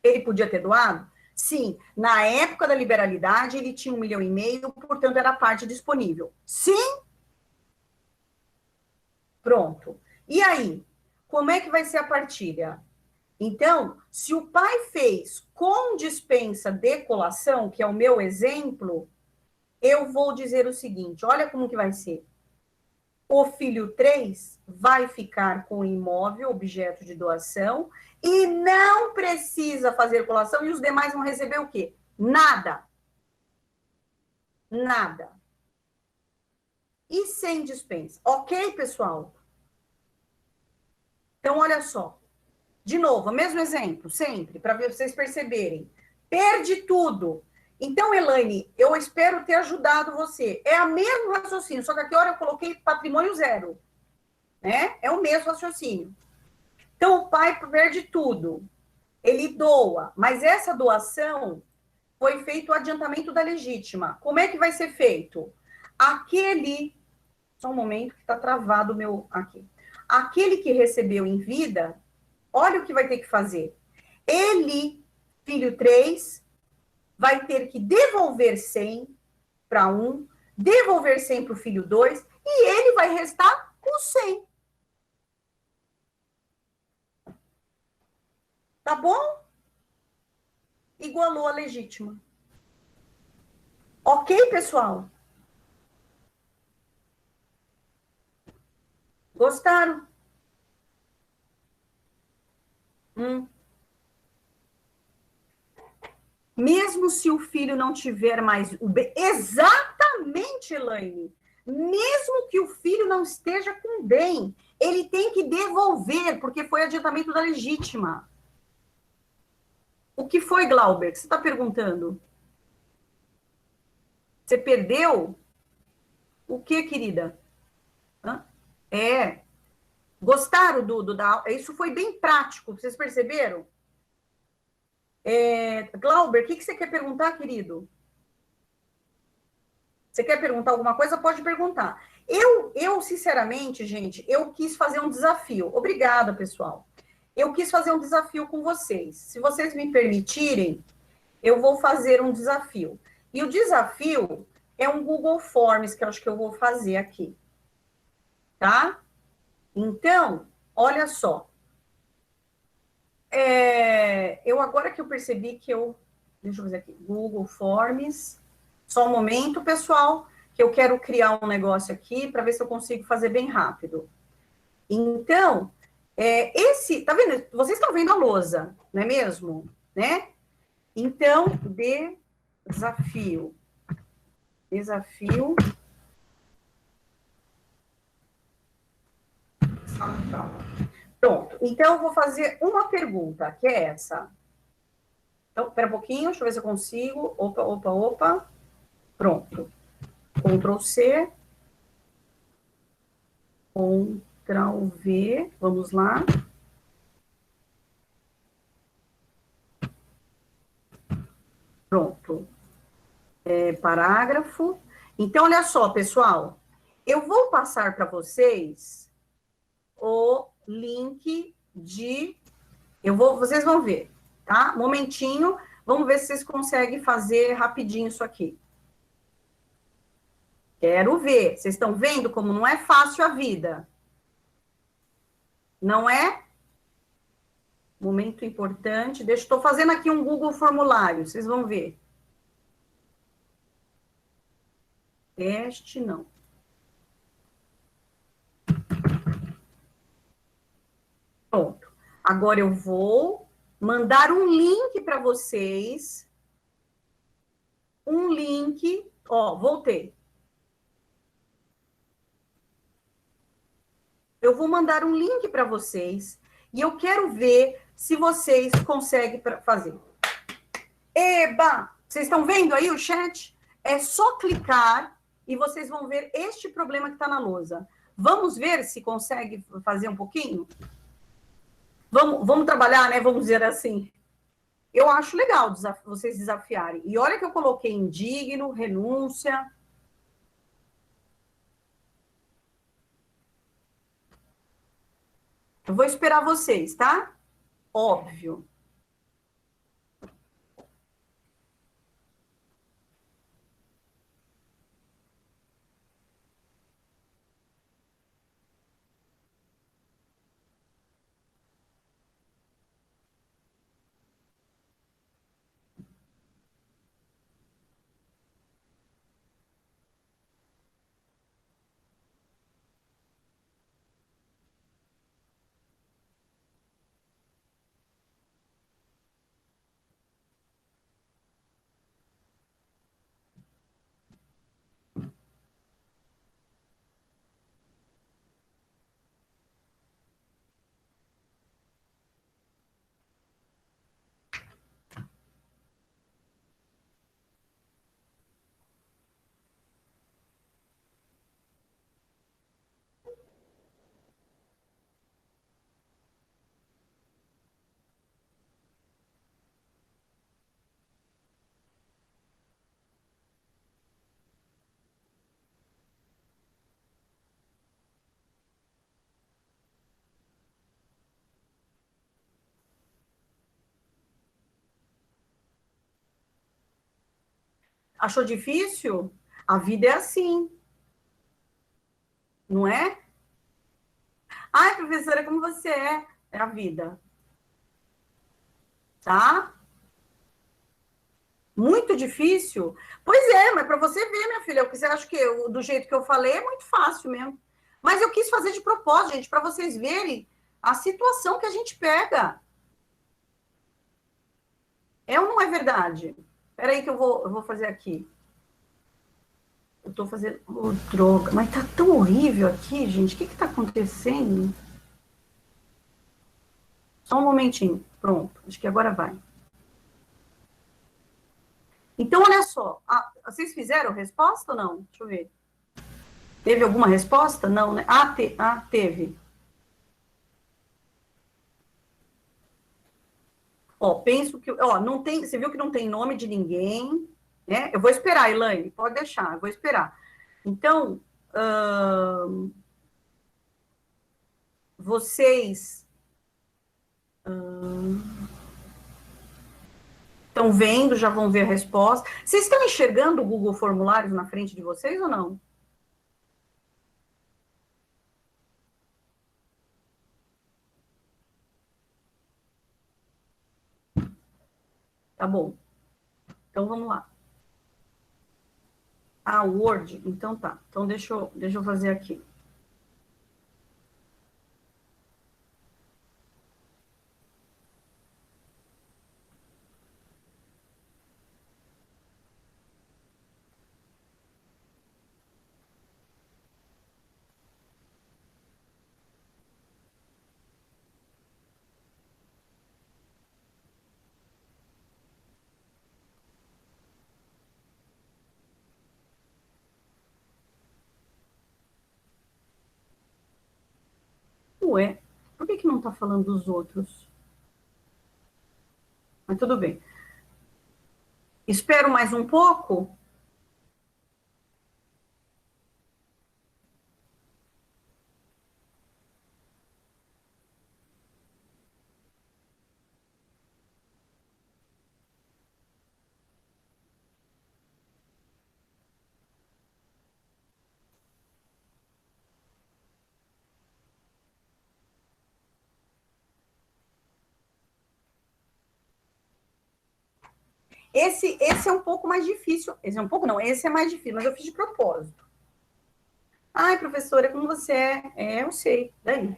Ele podia ter doado? Sim. Na época da liberalidade, ele tinha 1,5 milhão, portanto, era a parte disponível. Sim? Pronto. E aí? Como é que vai ser a partilha? Então, se o pai fez com dispensa de colação, que é o meu exemplo, eu vou dizer o seguinte, olha como que vai ser. O filho 3 vai ficar com o imóvel, objeto de doação, e não precisa fazer colação, e os demais vão receber o quê? Nada. Nada. E sem dispensa. Ok, pessoal? Então, olha só. De novo, o mesmo exemplo, sempre, para vocês perceberem. Perde tudo. Então, Elaine, eu espero ter ajudado você. É o mesmo raciocínio, só que aqui, hora eu coloquei patrimônio zero. Né? É o mesmo raciocínio. Então, o pai perde tudo. Ele doa, mas essa doação foi feito o adiantamento da legítima. Como é que vai ser feito? Aquele... Só um momento que está travado o meu... Aqui. Aquele que recebeu em vida, olha o que vai ter que fazer. Ele, filho 3, vai ter que devolver 100 para um, devolver 100 para o filho 2, e ele vai restar com 100. Tá bom? Igualou a legítima. Ok, pessoal? Gostaram? Hum. Mesmo se o filho não tiver mais o bem. Exatamente, Elaine. Mesmo que o filho não esteja com bem, ele tem que devolver, porque foi adiantamento da legítima. O que foi, Glauber? Que você está perguntando? Você perdeu? O que, querida? Hã? É. Gostaram da... Isso foi bem prático, vocês perceberam? Glauber, o que você quer perguntar, querido? Você quer perguntar alguma coisa? Pode perguntar. Sinceramente, gente, eu quis fazer um desafio. Obrigada, pessoal. Eu quis fazer um desafio com vocês. Se vocês me permitirem, eu vou fazer um desafio. E o desafio é um Google Forms, que eu acho que eu vou fazer aqui. Tá? Então, olha só. Eu agora que eu percebi que eu... Deixa eu ver aqui. Google Forms... Só um momento, pessoal, que eu quero criar um negócio aqui para ver se eu consigo fazer bem rápido. Então, tá vendo? Vocês estão vendo a lousa, não é mesmo? Né? Então, desafio. Pronto. Então, eu vou fazer uma pergunta, que é essa. Então, espera um pouquinho, deixa eu ver se eu consigo. Opa. Pronto. Ctrl C. Ctrl V. Vamos lá. Pronto. Parágrafo. Então, olha só, pessoal. Eu vou passar para vocês o link de... Vocês vão ver, tá? Momentinho. Vamos ver se vocês conseguem fazer rapidinho isso aqui. Quero ver. Vocês estão vendo como não é fácil a vida? Não é? Momento importante. Deixa, estou fazendo aqui um Google formulário, vocês vão ver. Teste, não. Pronto. Agora eu vou mandar um link para vocês. Um link. Ó, voltei. Eu vou mandar um link para vocês e eu quero ver se vocês conseguem fazer. Eba! Vocês estão vendo aí o chat? É só clicar e vocês vão ver este problema que está na lousa. Vamos ver se consegue fazer um pouquinho? Vamos trabalhar, né? Vamos dizer assim. Eu acho legal vocês desafiarem. E olha que eu coloquei indigno, renúncia. Eu vou esperar vocês, tá? Óbvio. Achou difícil? A vida é assim, não é? Ai, professora, como você é? É a vida, tá? Muito difícil? Pois é, mas para você ver, minha filha, você acha que do jeito que eu falei é muito fácil mesmo. Mas eu quis fazer de propósito, gente, para vocês verem a situação que a gente pega. É ou não é verdade? Espera aí que eu vou fazer aqui. Eu estou fazendo. Oh, droga, mas tá tão horrível aqui, gente. O que está acontecendo? Só um momentinho. Pronto, acho que agora vai. Então, olha só. Vocês fizeram resposta ou não? Deixa eu ver. Teve alguma resposta? Não, né? Teve. Ó, penso que. Ó, não tem. Você viu que não tem nome de ninguém, né? Eu vou esperar, Elaine, pode deixar, eu vou esperar. Então, vocês estão vendo, já vão ver a resposta. Vocês estão enxergando o Google Formulários na frente de vocês ou não? Tá bom. Então vamos lá. Ah, Word. Então tá. Então deixa eu fazer aqui. Ué, por que não está falando dos outros? Mas tudo bem. Espero mais um pouco. Esse é um pouco mais difícil. Esse é um pouco, não, esse é mais difícil, mas eu fiz de propósito. Ai, professora, como você é? É, eu sei. Daí.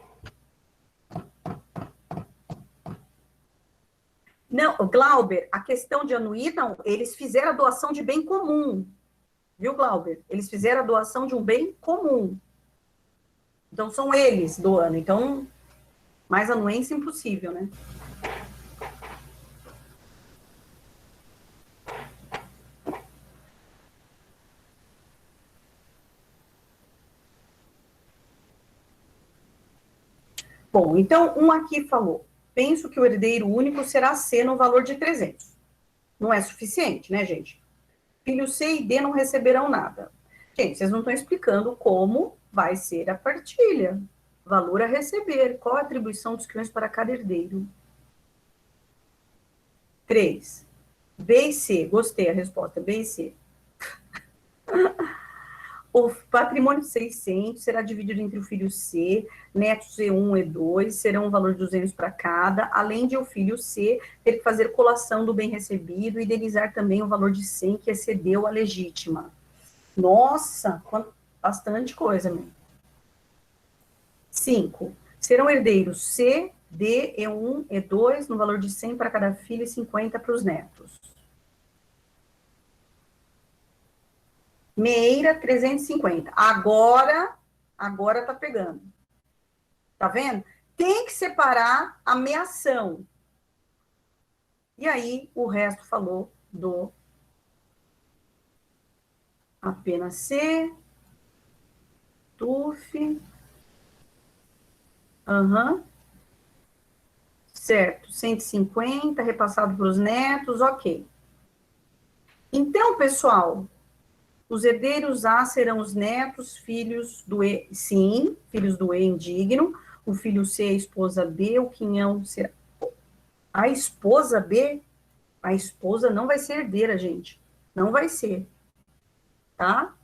Não, o Glauber, a questão de anuir, não, eles fizeram a doação de bem comum. Viu, Glauber? Eles fizeram a doação de um bem comum. Então, são eles doando. Então, mais anuência impossível, né? Bom, então, um aqui falou, penso que o herdeiro único será C no valor de 300. Não é suficiente, né, gente? Filho C e D não receberão nada. Gente, vocês não estão explicando como vai ser a partilha. Valor a receber. Qual a atribuição dos crimes para cada herdeiro? 3. B e C. Gostei a resposta. B e C. O patrimônio de 600 será dividido entre o filho C, netos E1 e E2, serão um valor de 200 para cada, além de o filho C ter que fazer colação do bem recebido e indenizar também o valor de 100 que excedeu a legítima. Nossa, bastante coisa, meu. 5. Serão herdeiros C, D, E1, E2, no valor de 100 para cada filho e 50 para os netos. Meira, 350. Agora tá pegando. Tá vendo? Tem que separar a meação. E aí, o resto falou do apenas C, TUF. Aham. Certo. 150, repassado para os netos, ok. Então, pessoal, os herdeiros A serão os netos, filhos do E, sim, filhos do E indigno. O filho C, a esposa B, o quinhão será. A esposa B, a esposa não vai ser herdeira, gente. Não vai ser. Tá?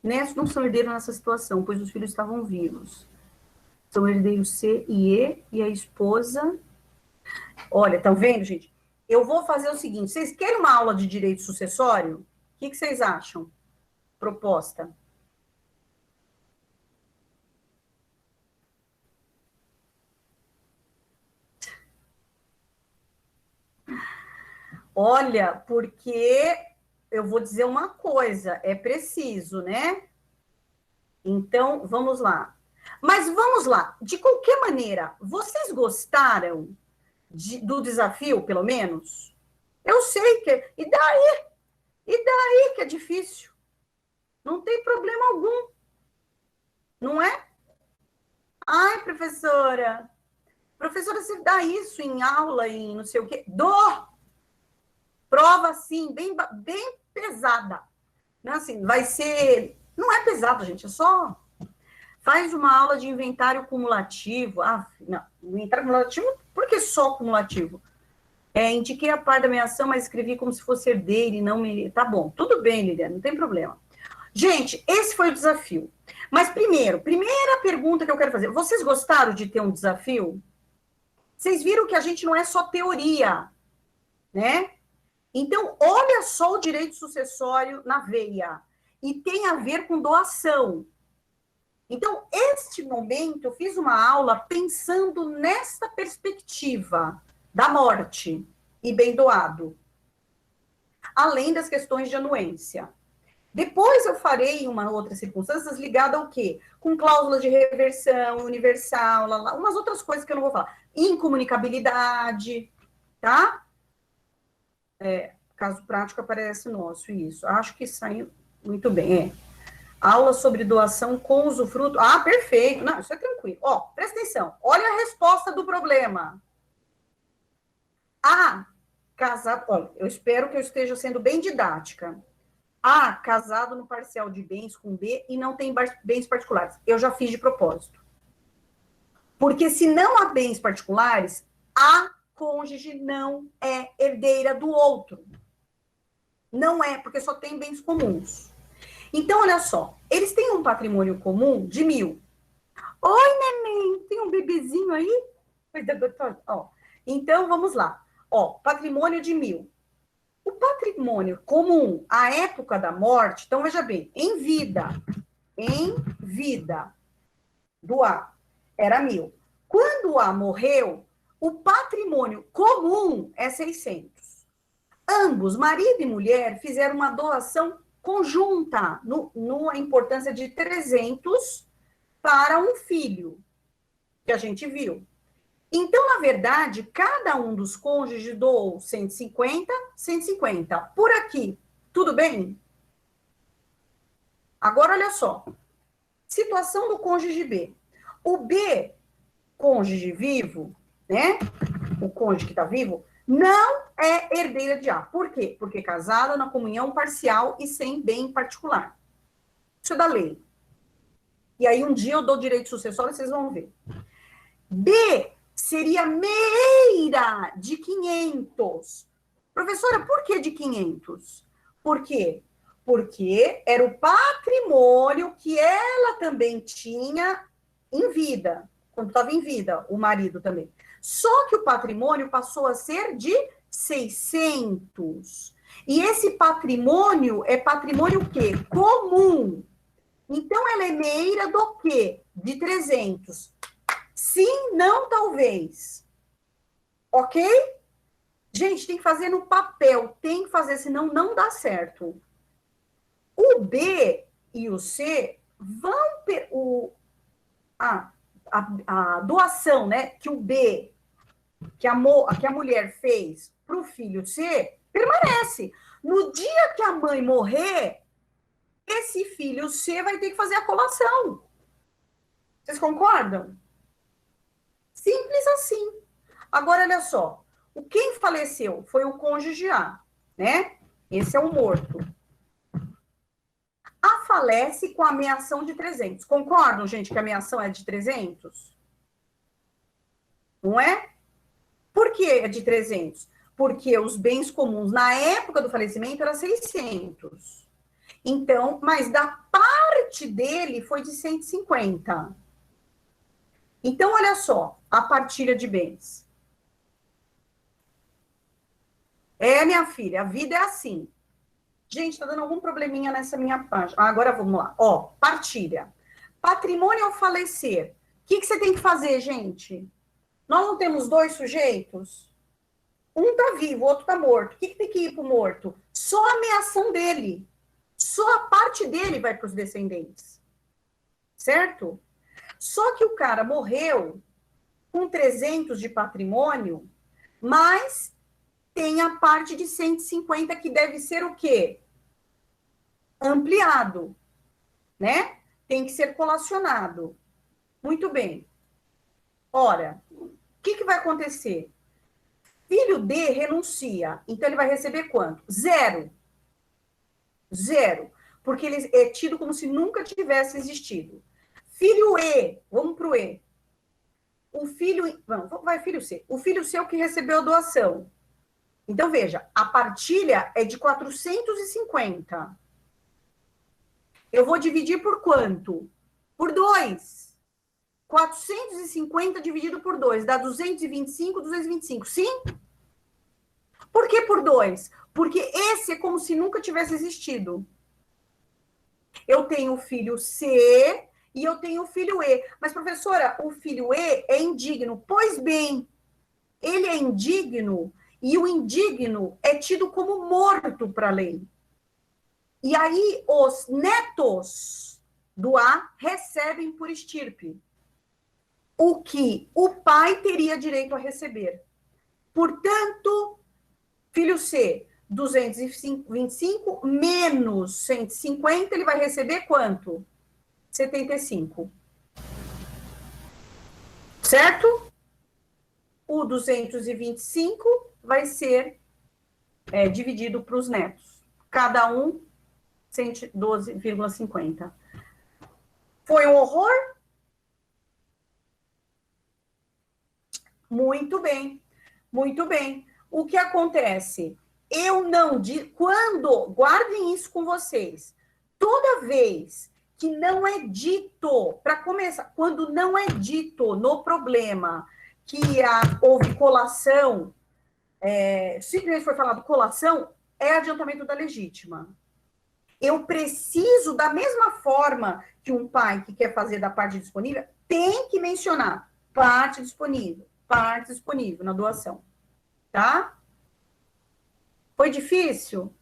Netos não são herdeiros nessa situação, pois os filhos estavam vivos. São herdeiros C e a esposa. Olha, estão vendo, gente? Eu vou fazer o seguinte: vocês querem uma aula de direito sucessório? O que vocês acham? Proposta. Olha, porque eu vou dizer uma coisa, é preciso, né? Então, vamos lá. Mas vamos lá, de qualquer maneira, vocês gostaram do desafio, pelo menos? Eu sei que. E daí? E daí que é difícil? Não tem problema algum, não é? Ai, professora, você dá isso em aula, em não sei o quê? Prova, assim, bem pesada. Não é assim, vai ser... Não é pesado, gente, é só... Faz uma aula de inventário cumulativo. Ah, não, inventário cumulativo, por que só cumulativo? Indiquei a par da minha ação, mas escrevi como se fosse herdeiro e não me... Tá bom, tudo bem, Liliana, não tem problema. Gente, esse foi o desafio. Mas primeira pergunta que eu quero fazer. Vocês gostaram de ter um desafio? Vocês viram que a gente não é só teoria, né? Então, olha só o direito sucessório na veia. E tem a ver com doação. Então, este momento, eu fiz uma aula pensando nesta perspectiva da morte e bem doado. Além das questões de anuência. Depois eu farei uma outra circunstâncias ligada ao quê? Com cláusulas de reversão, universal, umas outras coisas que eu não vou falar. Incomunicabilidade, tá? Caso prático aparece nosso, isso. Acho que saiu muito bem, Aula sobre doação com usufruto. Ah, perfeito. Não, isso é tranquilo. Ó, presta atenção. Olha a resposta do problema. A, casado... Olha, eu espero que eu esteja sendo bem didática. A, casado no parcial de bens com B e não tem bens particulares. Eu já fiz de propósito. Porque se não há bens particulares, a cônjuge não é herdeira do outro. Não é, porque só tem bens comuns. Então, olha só, eles têm um patrimônio comum de 1.000. Oi, neném, tem um bebezinho aí? Ó, Então, vamos lá. Ó, patrimônio de 1.000. O patrimônio comum à época da morte, então veja bem, em vida do A era 1.000. Quando o A morreu, o patrimônio comum é 600. Ambos, marido e mulher, fizeram uma doação conjunta, a importância de 300 para um filho, que a gente viu. Então, na verdade, cada um dos cônjuges doou 150, 150. Por aqui, tudo bem? Agora, olha só. Situação do cônjuge B. O B, cônjuge vivo, né? O cônjuge que está vivo, não é herdeira de A. Por quê? Porque casado na comunhão parcial e sem bem particular. Isso é da lei. E aí, um dia eu dou direito sucessório e vocês vão ver. B seria meira de 500. Professora, por que de 500? Por quê? Porque era o patrimônio que ela também tinha em vida, quando estava em vida, o marido também. Só que o patrimônio passou a ser de 600. E esse patrimônio é patrimônio o quê? Comum. Então, ela é meira do quê? De 300. Sim, não, talvez. Ok? Gente, tem que fazer no papel. Tem que fazer, senão não dá certo. O B e o C vão... A doação, né, que o B, que a mulher fez para o filho C, permanece. No dia que a mãe morrer, esse filho C vai ter que fazer a colação. Vocês concordam? Simples assim. Agora, olha só. Quem faleceu foi o cônjuge A, né? Esse é o morto. A falece com a ameação de 300. Concordam, gente, que a ameação é de 300? Não é? Por que é de 300? Porque os bens comuns na época do falecimento eram 600. Então, mas da parte dele foi de 150. Então, olha só, a partilha de bens. Minha filha, a vida é assim. Gente, tá dando algum probleminha nessa minha página. Agora vamos lá. Ó, partilha. Patrimônio ao falecer. O que você tem que fazer, gente? Nós não temos dois sujeitos? Um tá vivo, o outro tá morto. O que tem que ir pro morto? Só a ameação dele. Só a parte dele vai para os descendentes. Certo? Só que o cara morreu com 300 de patrimônio, mas tem a parte de 150 que deve ser o quê? Ampliado, né? Tem que ser colacionado. Muito bem. Ora, o que vai acontecer? Filho D renuncia, então ele vai receber quanto? Zero. Zero. Porque ele é tido como se nunca tivesse existido. Filho E, vamos para o E. O filho, vai filho C. O filho C é o que recebeu a doação. Então, veja, a partilha é de 450. Eu vou dividir por quanto? Por 2. 450 dividido por 2 dá 225, 225. Sim? Por que por 2? Porque esse é como se nunca tivesse existido. Eu tenho o filho C e eu tenho o filho E. Mas, professora, o filho E é indigno. Pois bem, ele é indigno e o indigno é tido como morto para a lei. E aí os netos do A recebem por estirpe o que o pai teria direito a receber. Portanto, filho C, 225 menos 150, ele vai receber quanto? 75. Certo? O 225 vai ser dividido para os netos. Cada um 112,50. Foi um horror? Muito bem, muito bem. O que acontece? Eu não digo, guardem isso com vocês, toda vez que não é dito, para começar, quando não é dito no problema que houve colação, simplesmente foi falado colação, é adiantamento da legítima. Eu preciso, da mesma forma que um pai que quer fazer da parte disponível, tem que mencionar parte disponível na doação, tá? Foi difícil?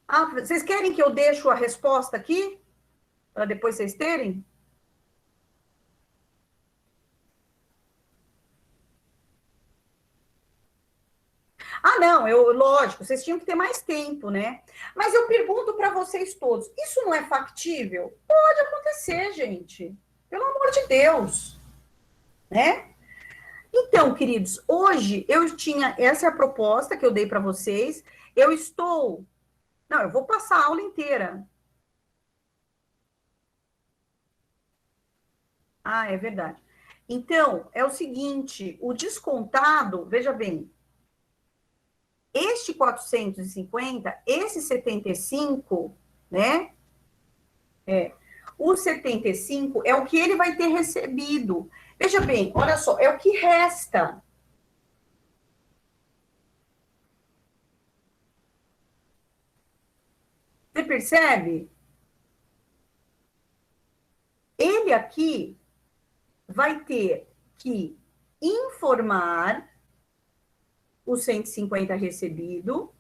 Ah, vocês querem que eu deixe a resposta aqui? Para depois vocês terem? Ah, não, lógico, vocês tinham que ter mais tempo, né? Mas eu pergunto para vocês todos, isso não é factível? Pode acontecer, gente. Pelo amor de Deus, né? Então, queridos, hoje eu tinha essa é a proposta que eu dei para vocês. Eu vou passar a aula inteira. Ah, é verdade. Então, é o seguinte, o descontado, veja bem, este 450, esse 75, né? O 75 é o que ele vai ter recebido. Veja bem, olha só, é o que resta. Você percebe? Ele aqui vai ter que informar o 150 recebido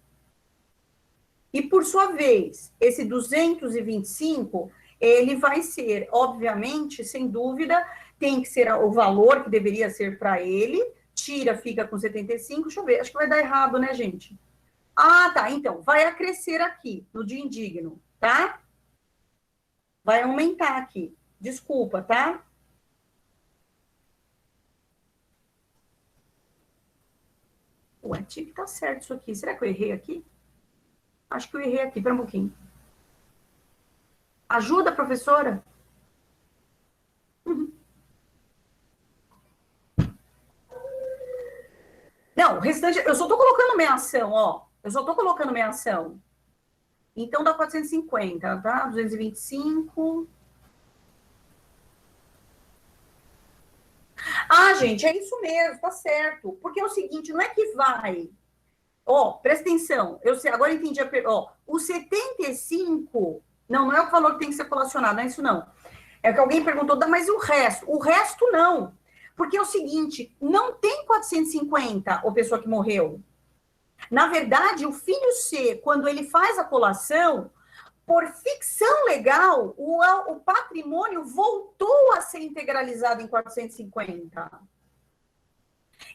e, por sua vez, esse 225, ele vai ser, obviamente, sem dúvida, tem que ser o valor que deveria ser para ele, tira, fica com 75, deixa eu ver, acho que vai dar errado, né, gente? Ah, tá, então, vai acrescer aqui, no dia indigno, tá? Vai aumentar aqui, desculpa, tá? Ué, tinha que tá certo isso aqui, será que eu errei aqui? Acho que eu errei aqui, pera um pouquinho. Ajuda, professora? Uhum. Não, o restante, eu só tô colocando minha ação, ó. Eu só tô colocando minha ação. Então dá 450, tá? 225. Ah, gente, é isso mesmo, tá certo. Porque é o seguinte, não é que vai. Ó, presta atenção. Eu sei, agora eu entendi ó, o 75, não é o valor que tem que ser colacionado, não é isso não. É que alguém perguntou, mas e o resto? O resto não. Porque é o seguinte, não tem 450 a pessoa que morreu. Na verdade, o filho C, quando ele faz a colação, por ficção legal, o patrimônio voltou a ser integralizado em 450.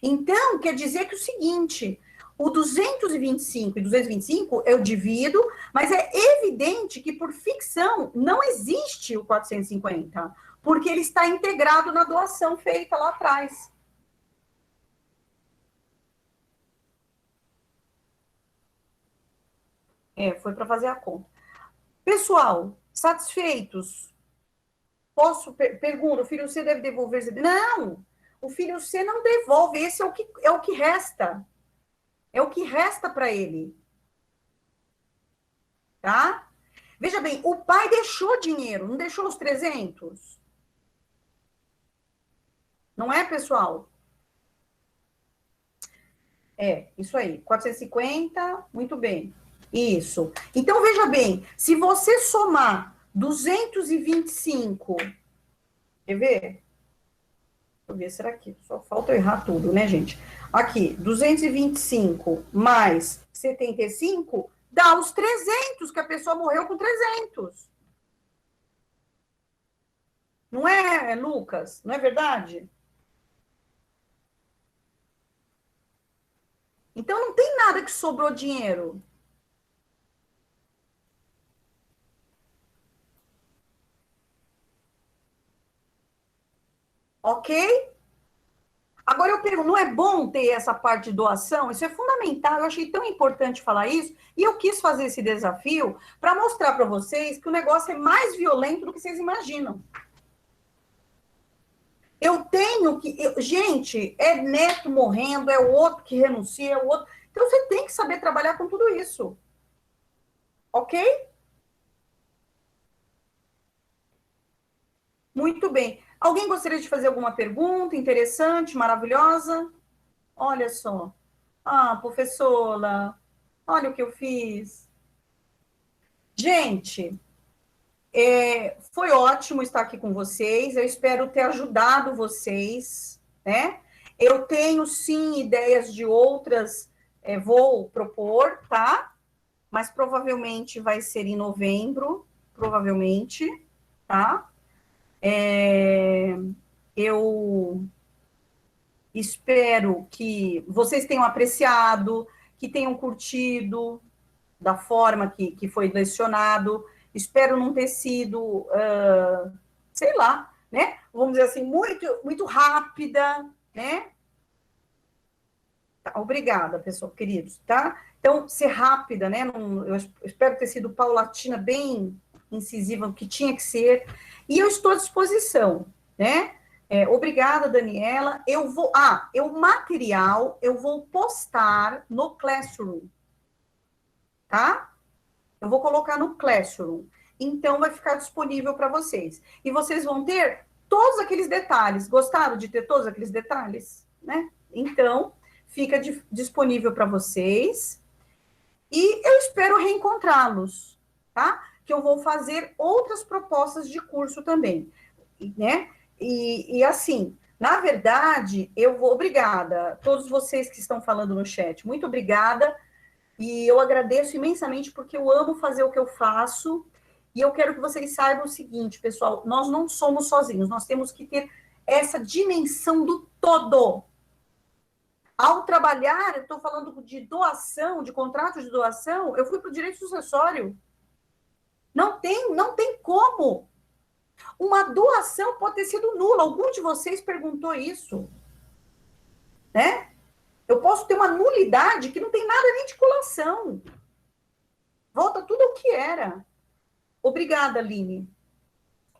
Então, quer dizer que o seguinte, o 225 e 225 eu divido, mas é evidente que por ficção não existe o 450, porque ele está integrado na doação feita lá atrás. Foi para fazer a conta. Pessoal, satisfeitos? Pergunta, o filho C deve devolver? Não, o filho C não devolve, esse é o que resta. É o que resta para ele. Tá? Veja bem, o pai deixou dinheiro, não deixou os 300? Não é, pessoal? Isso aí. 450, muito bem. Isso. Então, veja bem, se você somar 225, quer ver? Deixa eu ver, será que só falta eu errar tudo, né, gente? Aqui, 225 mais 75 dá os 300, que a pessoa morreu com 300. Não é, Lucas? Não é verdade? Então, não tem nada que sobrou dinheiro. Ok? Agora eu pergunto, não é bom ter essa parte de doação? Isso é fundamental, eu achei tão importante falar isso, e eu quis fazer esse desafio para mostrar para vocês que o negócio é mais violento do que vocês imaginam. Eu tenho que. Gente, é neto morrendo, é o outro que renuncia, é o outro. Então você tem que saber trabalhar com tudo isso. Ok? Muito bem. Alguém gostaria de fazer alguma pergunta interessante, maravilhosa? Olha só. Ah, professora, olha o que eu fiz. Gente, foi ótimo estar aqui com vocês. Eu espero ter ajudado vocês, né? Eu tenho, sim, ideias de outras, vou propor, tá? Mas provavelmente vai ser em novembro, provavelmente, tá? Eu espero que vocês tenham apreciado, que tenham curtido da forma que foi lecionado. Espero não ter sido, sei lá, né? Vamos dizer assim, muito rápida, né? Tá, obrigada, pessoal, queridos, tá? Então, ser rápida, né? Eu espero ter sido paulatina, bem incisiva, o que tinha que ser. E eu estou à disposição, né? Obrigada, Daniela. O material eu vou postar no Classroom, tá? Eu vou colocar no Classroom. Então, vai ficar disponível para vocês. E vocês vão ter todos aqueles detalhes. Gostaram de ter todos aqueles detalhes? Né? Então, fica disponível para vocês. E eu espero reencontrá-los, tá? Que eu vou fazer outras propostas de curso também, né? E assim, na verdade, eu vou... Obrigada a todos vocês que estão falando no chat. Muito obrigada. E eu agradeço imensamente porque eu amo fazer o que eu faço. E eu quero que vocês saibam o seguinte, pessoal, nós não somos sozinhos, nós temos que ter essa dimensão do todo. Ao trabalhar, eu estou falando de doação, de contrato de doação, eu fui para o direito sucessório. Não tem como. Uma doação pode ter sido nula. Algum de vocês perguntou isso, né? Eu posso ter uma nulidade que não tem nada nem de colação. Volta tudo ao que era. Obrigada, Aline.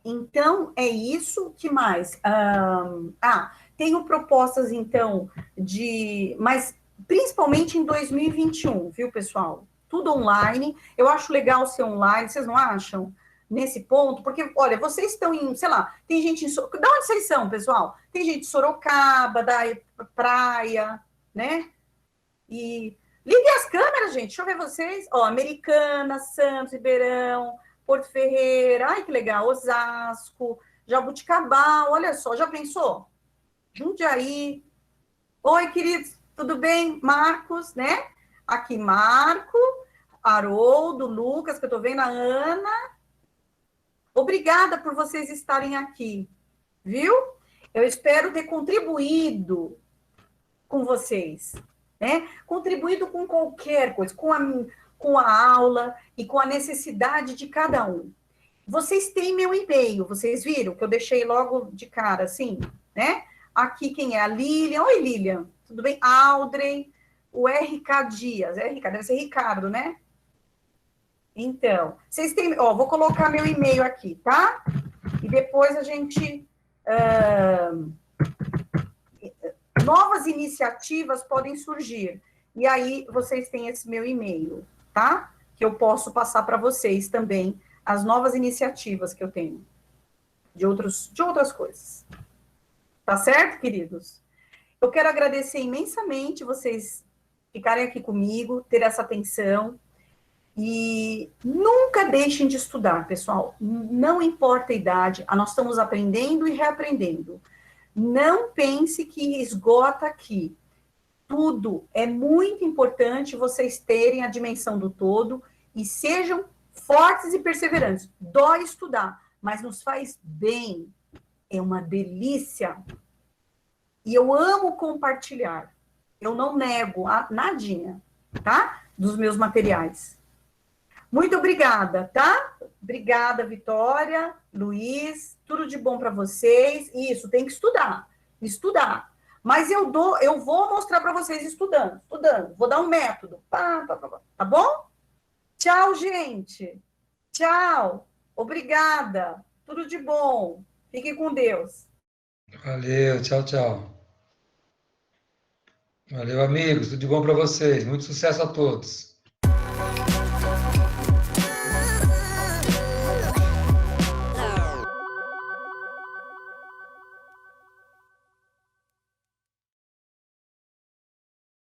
Então, é isso. Que mais? Tenho propostas, então, mas principalmente em 2021, viu, pessoal? Tudo online. Eu acho legal ser online, vocês não acham? Nesse ponto, porque, olha, vocês estão em, sei lá, tem gente em... Da onde vocês são, pessoal? Tem gente de Sorocaba, da praia, né? E liguem as câmeras, gente. Deixa eu ver vocês. Ó, Americana, Santos, Ribeirão, Porto Ferreira. Ai, que legal. Osasco, Jabuticabal. Olha só, já pensou? Jundiaí. Oi, queridos. Tudo bem? Marcos, né? Aqui, Marco, Haroldo, Lucas, que eu tô vendo, a Ana. Obrigada por vocês estarem aqui, viu? Eu espero ter contribuído com vocês, né? Contribuído com qualquer coisa, com a aula e com a necessidade de cada um. Vocês têm meu e-mail, vocês viram que eu deixei logo de cara, assim, né? Aqui quem é? A Lilian. Oi, Lilian. Tudo bem? Audrey, o RK Dias. RK, deve ser Ricardo, né? Então, vocês têm... Ó, vou colocar meu e-mail aqui, tá? E depois a gente... novas iniciativas podem surgir. E aí, vocês têm esse meu e-mail, tá? Que eu posso passar para vocês também as novas iniciativas que eu tenho de outras coisas. Tá certo, queridos? Eu quero agradecer imensamente vocês ficarem aqui comigo, ter essa atenção. E nunca deixem de estudar, pessoal. Não importa a idade, nós estamos aprendendo e reaprendendo. Não pense que esgota aqui. Tudo é muito importante vocês terem a dimensão do todo e sejam fortes e perseverantes. Dói estudar, mas nos faz bem. É uma delícia. E eu amo compartilhar. Eu não nego nadinha, tá? Dos meus materiais. Muito obrigada, tá? Obrigada, Vitória, Luiz, tudo de bom para vocês. Isso, tem que estudar. Mas eu vou mostrar para vocês estudando. Vou dar um método. Tá bom? Tchau, gente. Tchau. Obrigada. Tudo de bom. Fiquem com Deus. Valeu, tchau, tchau. Valeu, amigos. Tudo de bom para vocês. Muito sucesso a todos.